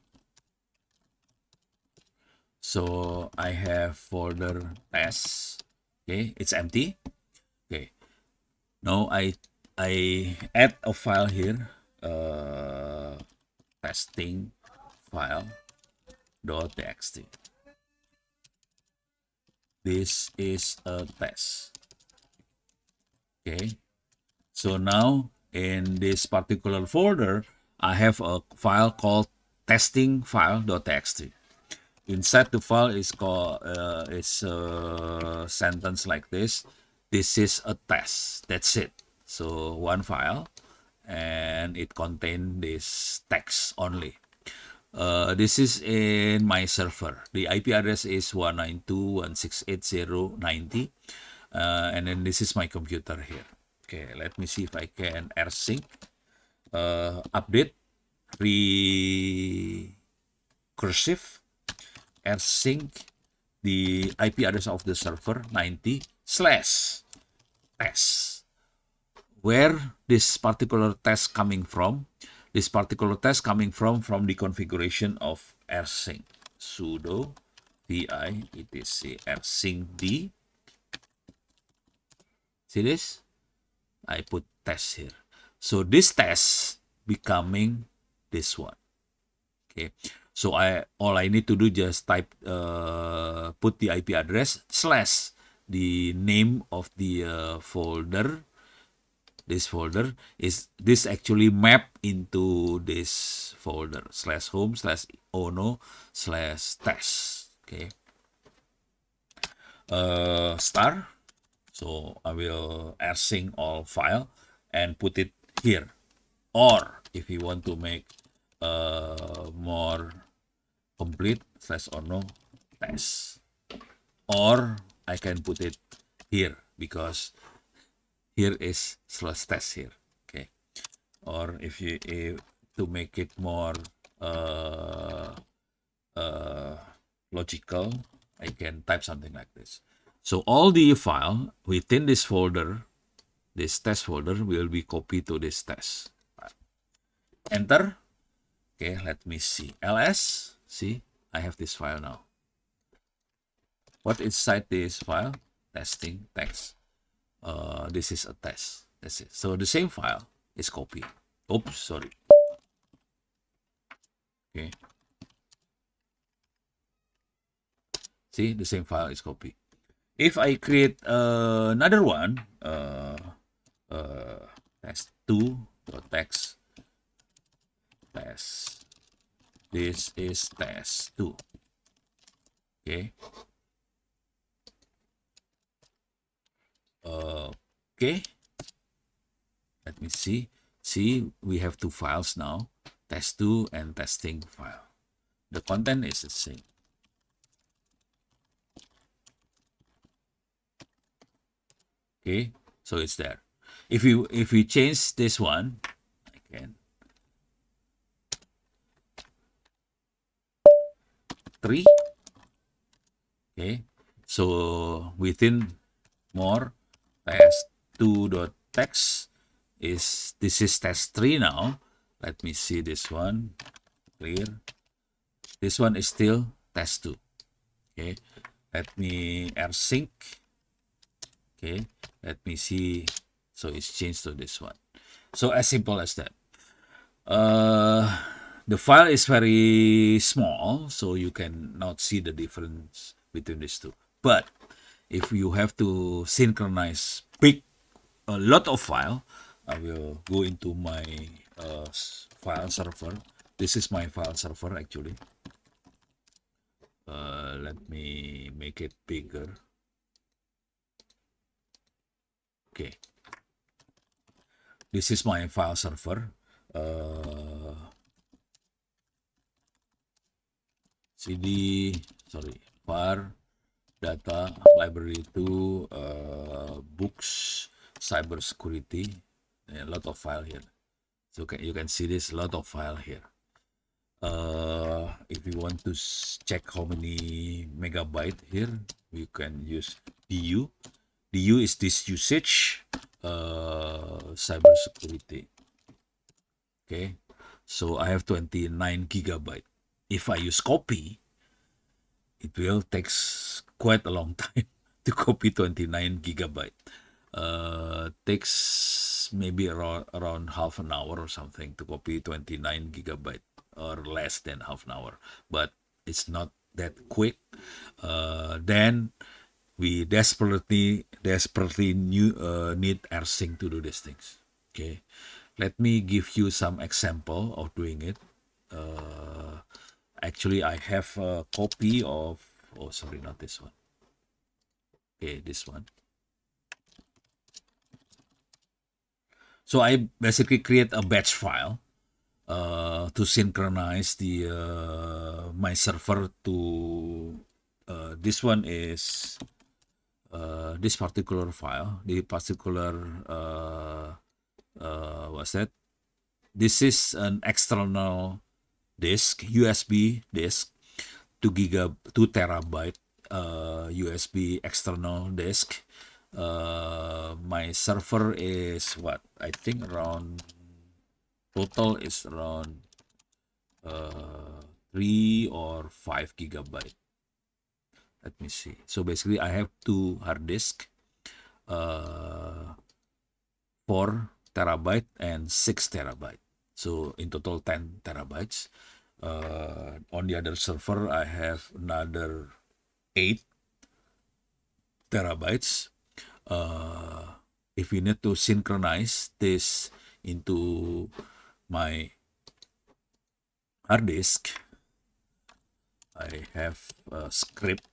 Speaker 1: So I have folder test. Okay, it's empty. Okay, now I add a file here. Testing file.txt. This is a test. Okay, so now in this particular folder, I have a file called testing file.txt. Inside the file is called it's a sentence like this. This is a test. That's it. So one file, and it contains this text only. This is in my server. The IP address is 192.168.0.90, and then this is my computer here. Okay, let me see if I can rsync, update, recursive, rsync the IP address of the server 90/test. Where this particular test coming from? This particular test coming from the configuration of rsync. Sudo vi etc rsync_d. See this? I put test here. So this test becoming this one. Okay. So all I need to do just type put the IP address the name of the folder. This folder is this actually map into this folder /home/ono/test. Okay. Star. So I will rsync all file and put it here. Or if you want to make more complete /ono test, or I can put it here because here is /test here. Okay. Or if you to make it more logical, I can type something like this. So all the file within this folder, this test folder, will be copied to this test. Enter. Okay, let me see. ls. See, I have this file now. What inside this file? Testing text. This is a test. That's it. So the same file is copied. Oops, sorry. Okay. See, the same file is copied. If I create another one, test2.text, test. This is test2. Okay. Okay. Let me see. See, we have two files now, test2 and testing file. The content is the same. Okay, so it's there. If we change this one, I can 3. Okay, so within more test2.text is this is test3 now. Let me see this one. Clear. This one is still test2. Okay, let me rsync. Okay, let me see. So it's changed to this one. So as simple as that. The file is very small, so you cannot see the difference between these two. But if you have to synchronize a lot of file, I will go into my file server. This is my file server actually. Let me make it bigger. Okay, this is my file server. cd var data library to books cybersecurity. A lot of file here. So you can see this, lot of file here. If you want to check how many megabyte here, you can use du. Du is this usage cybersecurity. Okay, so I have 29 gigabyte. If I use copy, it will take quite a long time to copy 29 gigabyte. Takes maybe around half an hour or something to copy 29 gigabyte, or less than half an hour. But it's not that quick. Then we desperately need rsync to do these things. Okay, let me give you some example of doing it. Actually, I have a copy of, oh sorry, not this one. Okay, this one. So I basically create a batch file to synchronize the my server to this one is this particular file, the particular what's that? This is an external disk, USB disk, 2 terabyte USB external disk. My server is what? I think around total is around 3 or 5 gigabyte. Let me see. So basically I have 2 hard disk, 4 terabyte and 6 terabyte. So in total 10 terabytes. On the other server I have another 8 terabytes. If we need to synchronize this into my hard disk, I have a script.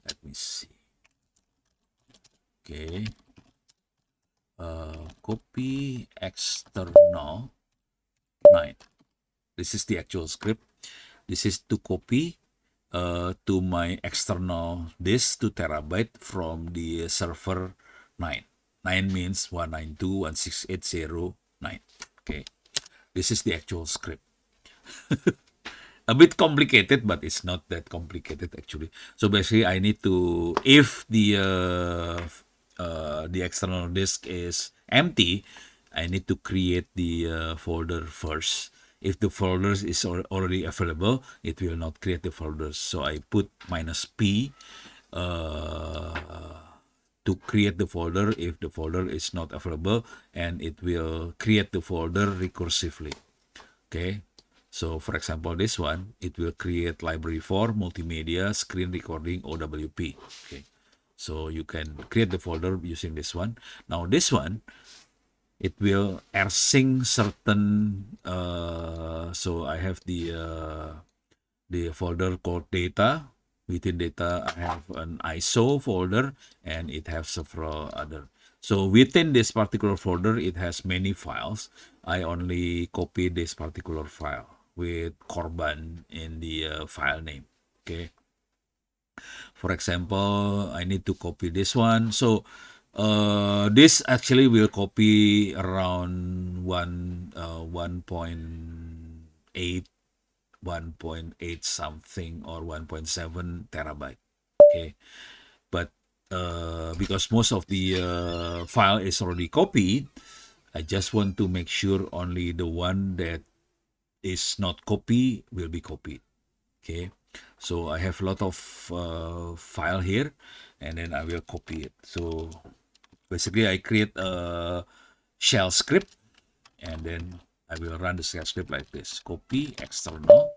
Speaker 1: Let me see. Okay. Copy external 9. This is the actual script. This is to copy to my external disk 2 terabyte from the server 9. 9 means 192.168.0.9. Okay. This is the actual script. A bit complicated, but it's not that complicated actually. So basically, I need to, if the external disk is empty, I need to create the folder first. If the folders is already available, it will not create the folders. So I put -p to create the folder if the folder is not available, and it will create the folder recursively. Okay. So for example, this one, it will create library for multimedia screen recording OWP. Okay. So you can create the folder using this one. Now this one, it will rsync certain, so I have the folder called data. Within data, I have an ISO folder, and it has several other. So within this particular folder, it has many files. I only copy this particular file with korban in the file name. Okay. For example, I need to copy this one. So this actually will copy around 1.8 something or 1.7 terabyte. Okay, but because most of the file is already copied, I just want to make sure only the one that is not copied will be copied. Okay, so I have a lot of file here, and then I will copy it. So basically, I create a shell script, and then I will run the shell script like this: copy external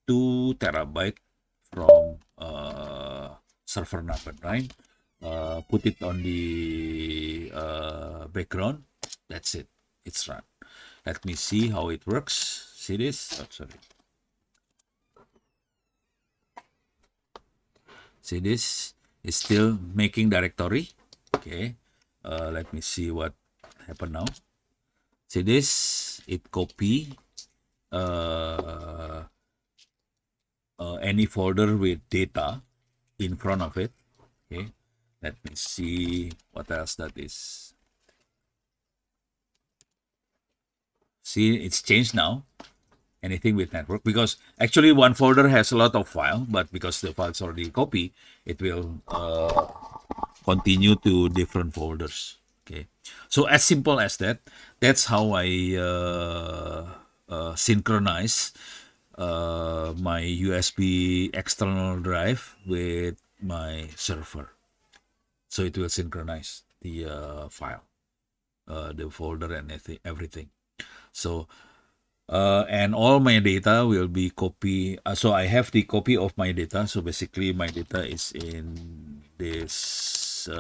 Speaker 1: 2 terabyte from server number 9. Put it on the background. That's it. It's run. Let me see how it works. See this? Oh, sorry. See this? It's still making directory. Okay. Let me see what happened now. See this? It copy any folder with data in front of it. Okay. Let me see what else that is. See, it's changed now. Anything with network, because actually one folder has a lot of file, but because the file's already copied, it will continue to different folders. Okay, so as simple as that. That's how I synchronize my USB external drive with my server. So it will synchronize the file, the folder, and everything. So and all my data will be copy. So I have the copy of my data. So basically my data is in this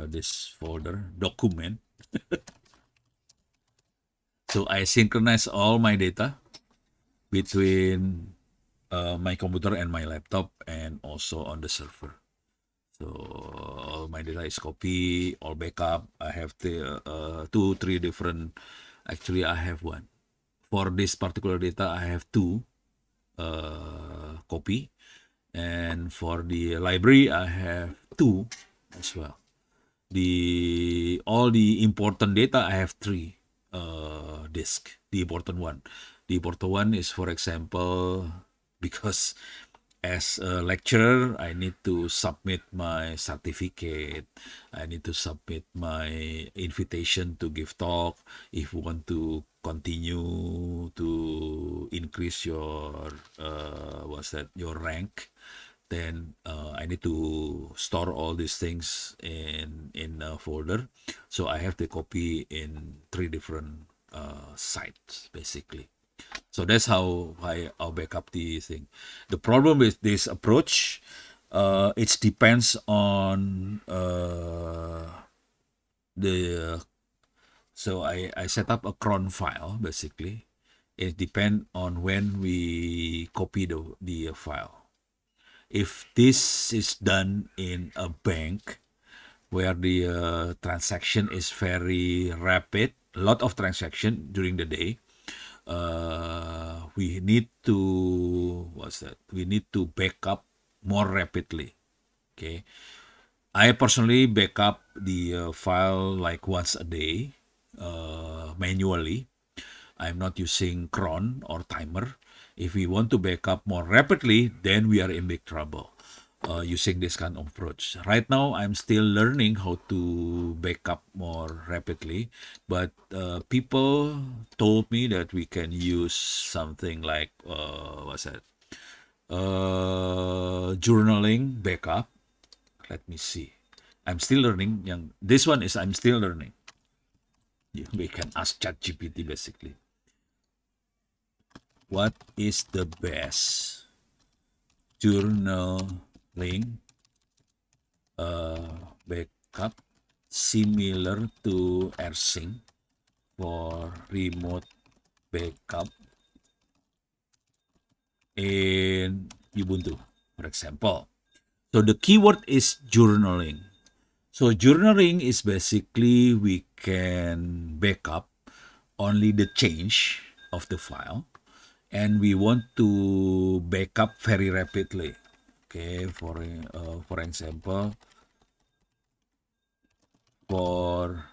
Speaker 1: this folder document. So I synchronize all my data between my computer and my laptop, and also on the server. So all my data is copy, all backup. I have the 2-3 different. Actually, I have one. For this particular data, I have 2 copy, and for the library, I have 2 as well. All the important data, I have 3 disk. The important one. The important one is, for example, because as a lecturer, I need to submit my certificate. I need to submit my invitation to give talk. If you want to continue to increase your your rank, then I need to store all these things in a folder. So I have the copy in 3 different sites basically. So that's how I'll backup the thing. The problem with this approach, it depends on the so I set up a cron file basically. It depends on when we copy the file. If this is done in a bank where the transaction is very rapid, a lot of transaction during the day, we need to we need to back up more rapidly. Okay, I personally back up the file like once a day manually. I'm not using cron or timer. If we want to back up more rapidly, then we are in big trouble using this kind of approach. Right now, I'm still learning how to back up more rapidly, but people told me that we can use something like what's that? Journaling backup. Let me see. I'm still learning. This one is I'm still learning. We can ask ChatGPT basically. What is the best journaling backup similar to AirSync for remote backup in Ubuntu, for example? So the keyword is journaling. So journaling is basically we can backup only the change of the file, and we want to backup very rapidly. Okay, for example, for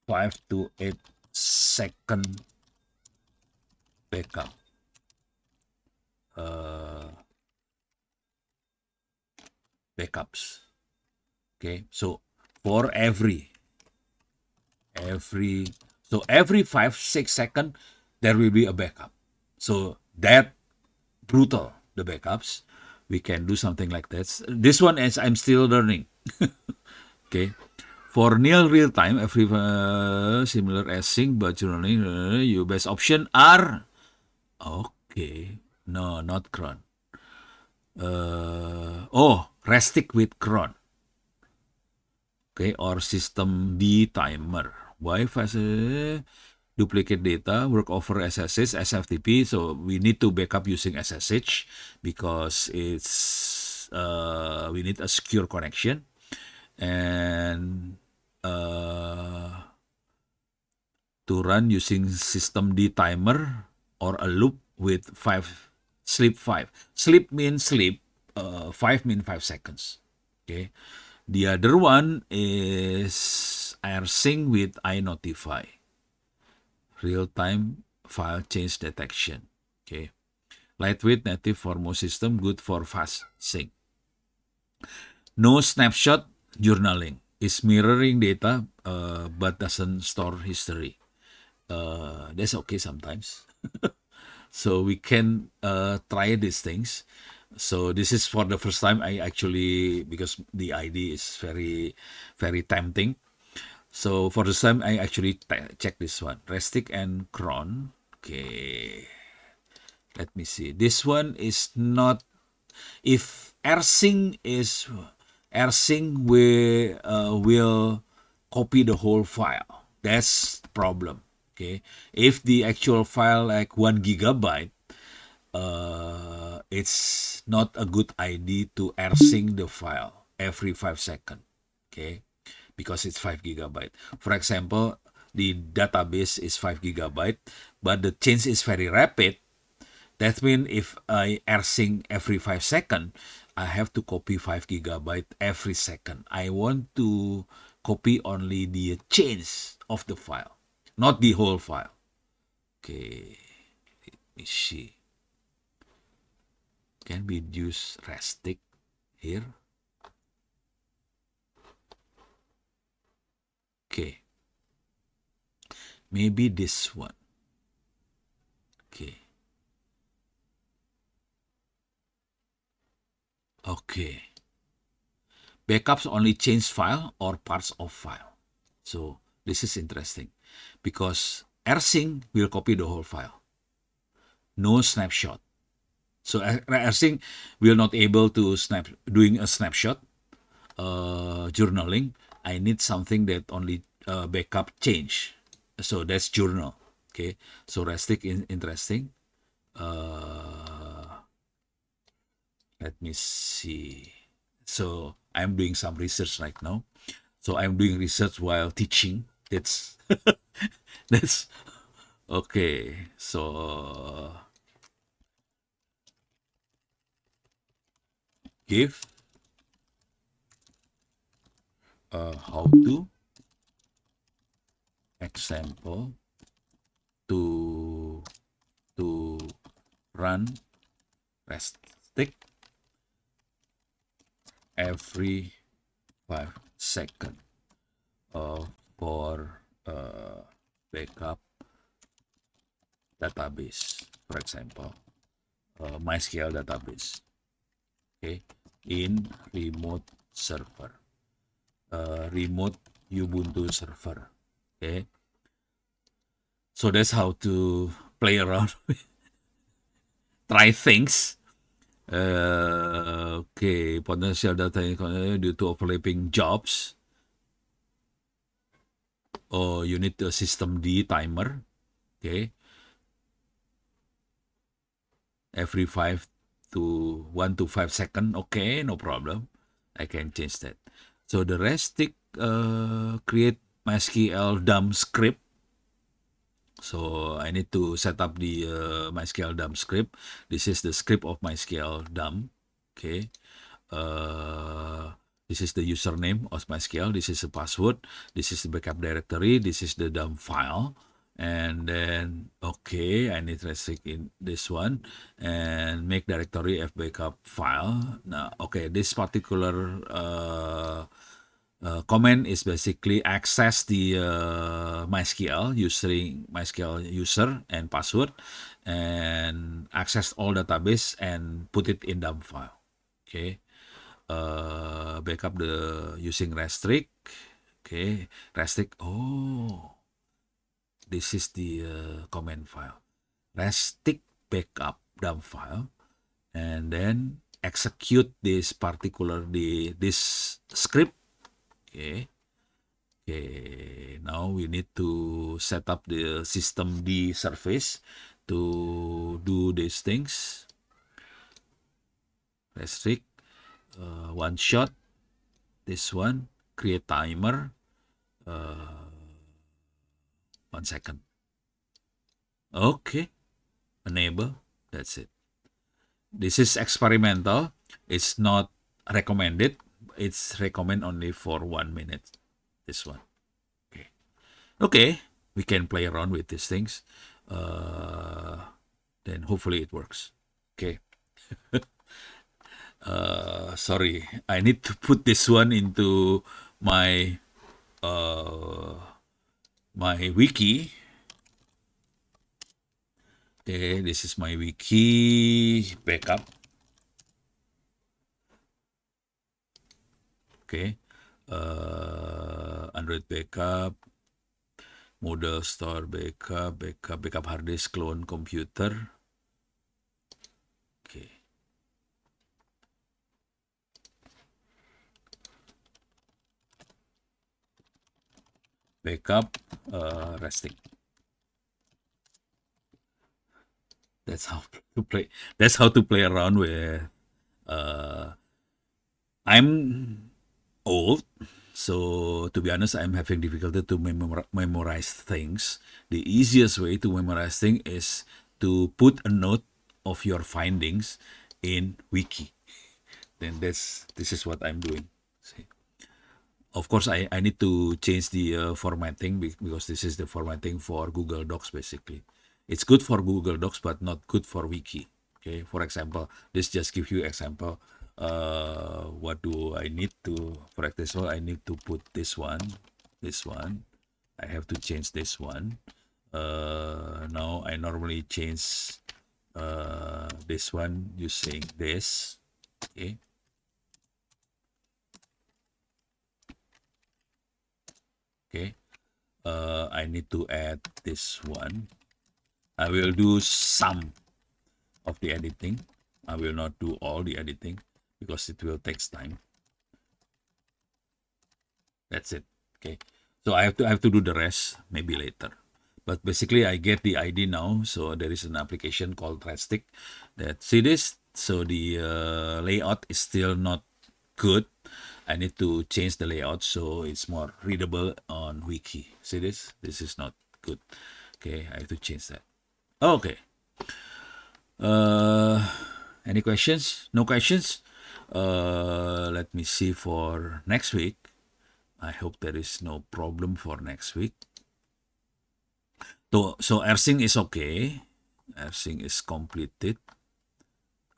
Speaker 1: 5 to 8 second backup. Backups. Okay, so for every 5-6 seconds there will be a backup. So that brutal the backups. We can do something like this. This one is I'm still learning. Okay, for near real time, every similar as sync but journaling, your best option are okay. No, not cron. Restic with cron. Okay, or system D timer. Why fast duplicate data, work over SSH, SFTP. So we need to backup using SSH because it's we need a secure connection, and to run using system D timer or a loop with 5 sleep 5. Sleep means sleep. 5 means 5 seconds. Okay. The other one is AirSync with iNotify. Real-time file change detection. Okay. Lightweight native for most system, good for fast sync. No snapshot journaling is mirroring data but doesn't store history. That's okay sometimes. So we can try these things. So this is for the first time I actually, because the ID is very, very tempting. So for the time I actually check this one, Restic and cron. Okay, let me see. This one is not, if AirSync is, AirSync will copy the whole file. That's the problem. Okay, if the actual file like 1 gigabyte, it's not a good idea to AirSync the file every 5 seconds. Okay, because it's 5 gigabyte. For example, the database is 5 gigabyte, but the change is very rapid. That means if I AirSync every 5 seconds, I have to copy 5 gigabyte every second. I want to copy only the change of the file, not the whole file. Okay, let me see. Can we use Restic here? Okay, maybe this one. Okay. Okay. Backups only change file or parts of file. So this is interesting because rsync will copy the whole file. No snapshot. So rsync will not able to doing a snapshot journaling. I need something that only backup change. So that's journal. Okay. So Restic is interesting. Let me see. So I'm doing some research right now. So I'm doing research while teaching. That's that's okay. So give how to example to run Restic every 5 seconds for backup database, for example, MySQL database, okay, in remote server, remote Ubuntu server, okay. So that's how to play around, try things. Okay, potential data due to overlapping jobs. Or you need a system D timer. Okay. Every 1 to 5 seconds. Okay, no problem. I can change that. So the Restic create MySQL dump script. So I need to set up the MySQL dump script. This is the script of MySQL dump. Okay. This is the username of MySQL. This is the password. This is the backup directory. This is the dump file. And then, okay, I need restrict in this one and make directory f backup file. Now, okay, this particular command is basically access the MySQL using MySQL user and password and access all database and put it in dump file. Okay, backup the using Restic. Okay, Restic. Oh, this is the command file. Restic backup dump file, and then execute this particular this script. Okay. Okay, now we need to set up the system D service to do these things. Restrict, one shot, this one, create timer, 1 second. Okay, enable, that's it. This is experimental, it's not recommended. It's recommend only for 1 minute. This one. Okay. Okay. We can play around with these things. Then hopefully it works. Okay. Sorry, I need to put this one into my my wiki. Okay, this is my wiki backup. Okay, Android backup, model store backup hard disk, clone computer. Okay. Backup Restic. That's how to play. That's how to play around with. I'm old, so to be honest, I'm having difficulty to memorize things. The easiest way to memorize things is to put a note of your findings in wiki. Then this is what I'm doing. See? Of course, I need to change the formatting because this is the formatting for Google Docs basically. It's good for Google Docs, but not good for wiki. Okay, for example, this just give you example. What do I need to, for example, I need to put this one. I have to change this one. Now I normally change this one using this. Okay. Okay. I need to add this one. I will do some of the editing. I will not do all the editing because it will take time. That's it. Okay. So I have to do the rest maybe later. But basically I get the ID now. So there is an application called Threadstick that see this. So the layout is still not good. I need to change the layout so it's more readable on Wiki. See this? This is not good. Okay, I have to change that. Okay. Any questions? No questions? Let me see for next week. I hope there is no problem for next week. So AirSync is okay. AirSync is completed.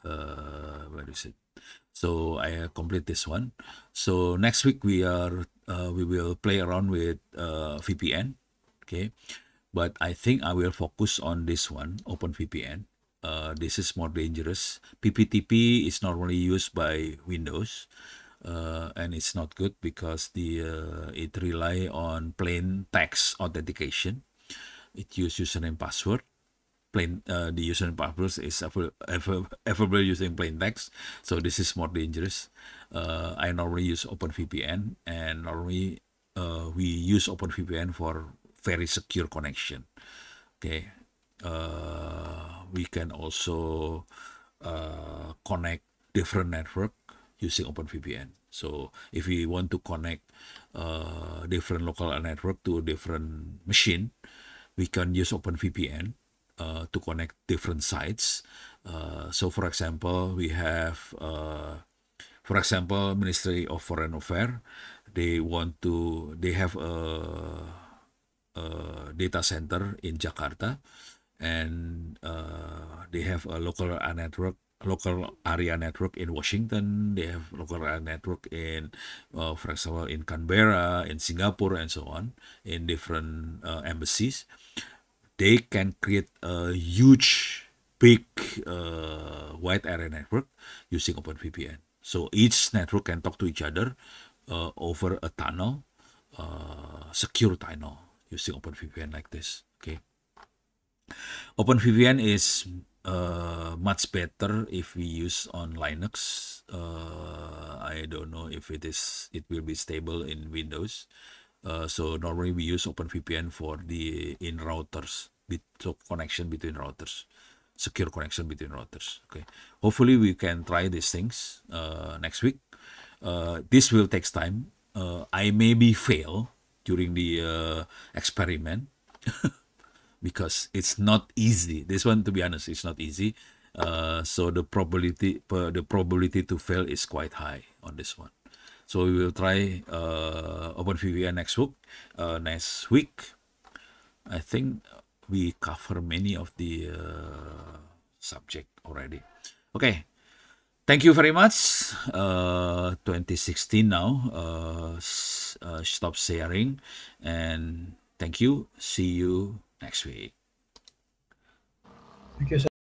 Speaker 1: Where is it? So I complete this one. So next week we will play around with VPN. Okay, but I think I will focus on this one, OpenVPN. This is more dangerous. PPTP is normally used by Windows, and it's not good because it rely on plain text authentication. It use username password. The username password is available using plain text, so this is more dangerous. I normally use OpenVPN, and normally we use OpenVPN for very secure connection. Okay, we can also connect different network using OpenVPN. So if we want to connect different local network to a different machine, we can use OpenVPN to connect different sites. So for example, we have, for example, Ministry of Foreign Affairs, they have a data center in Jakarta, and they have a local area network in Washington. They have local area network in, for example, in Canberra, in Singapore, and so on, in different embassies. They can create a huge, big, wide area network using OpenVPN. So each network can talk to each other over a tunnel, secure tunnel, using OpenVPN like this. Okay. OpenVPN is much better if we use on Linux. I don't know if it will be stable in Windows. So normally we use OpenVPN for the in routers, so connection between routers, secure connection between routers. Okay. Hopefully we can try these things next week. This will take time. I maybe fail during the experiment because it's not easy. This one, to be honest, it's not easy. So the probability to fail is quite high on this one. So we will try OpenVPN next week. I think we cover many of the subject already. Okay. Thank you very much. 2016 now. Stop sharing, and thank you. See you next week.
Speaker 2: Thank you, sir.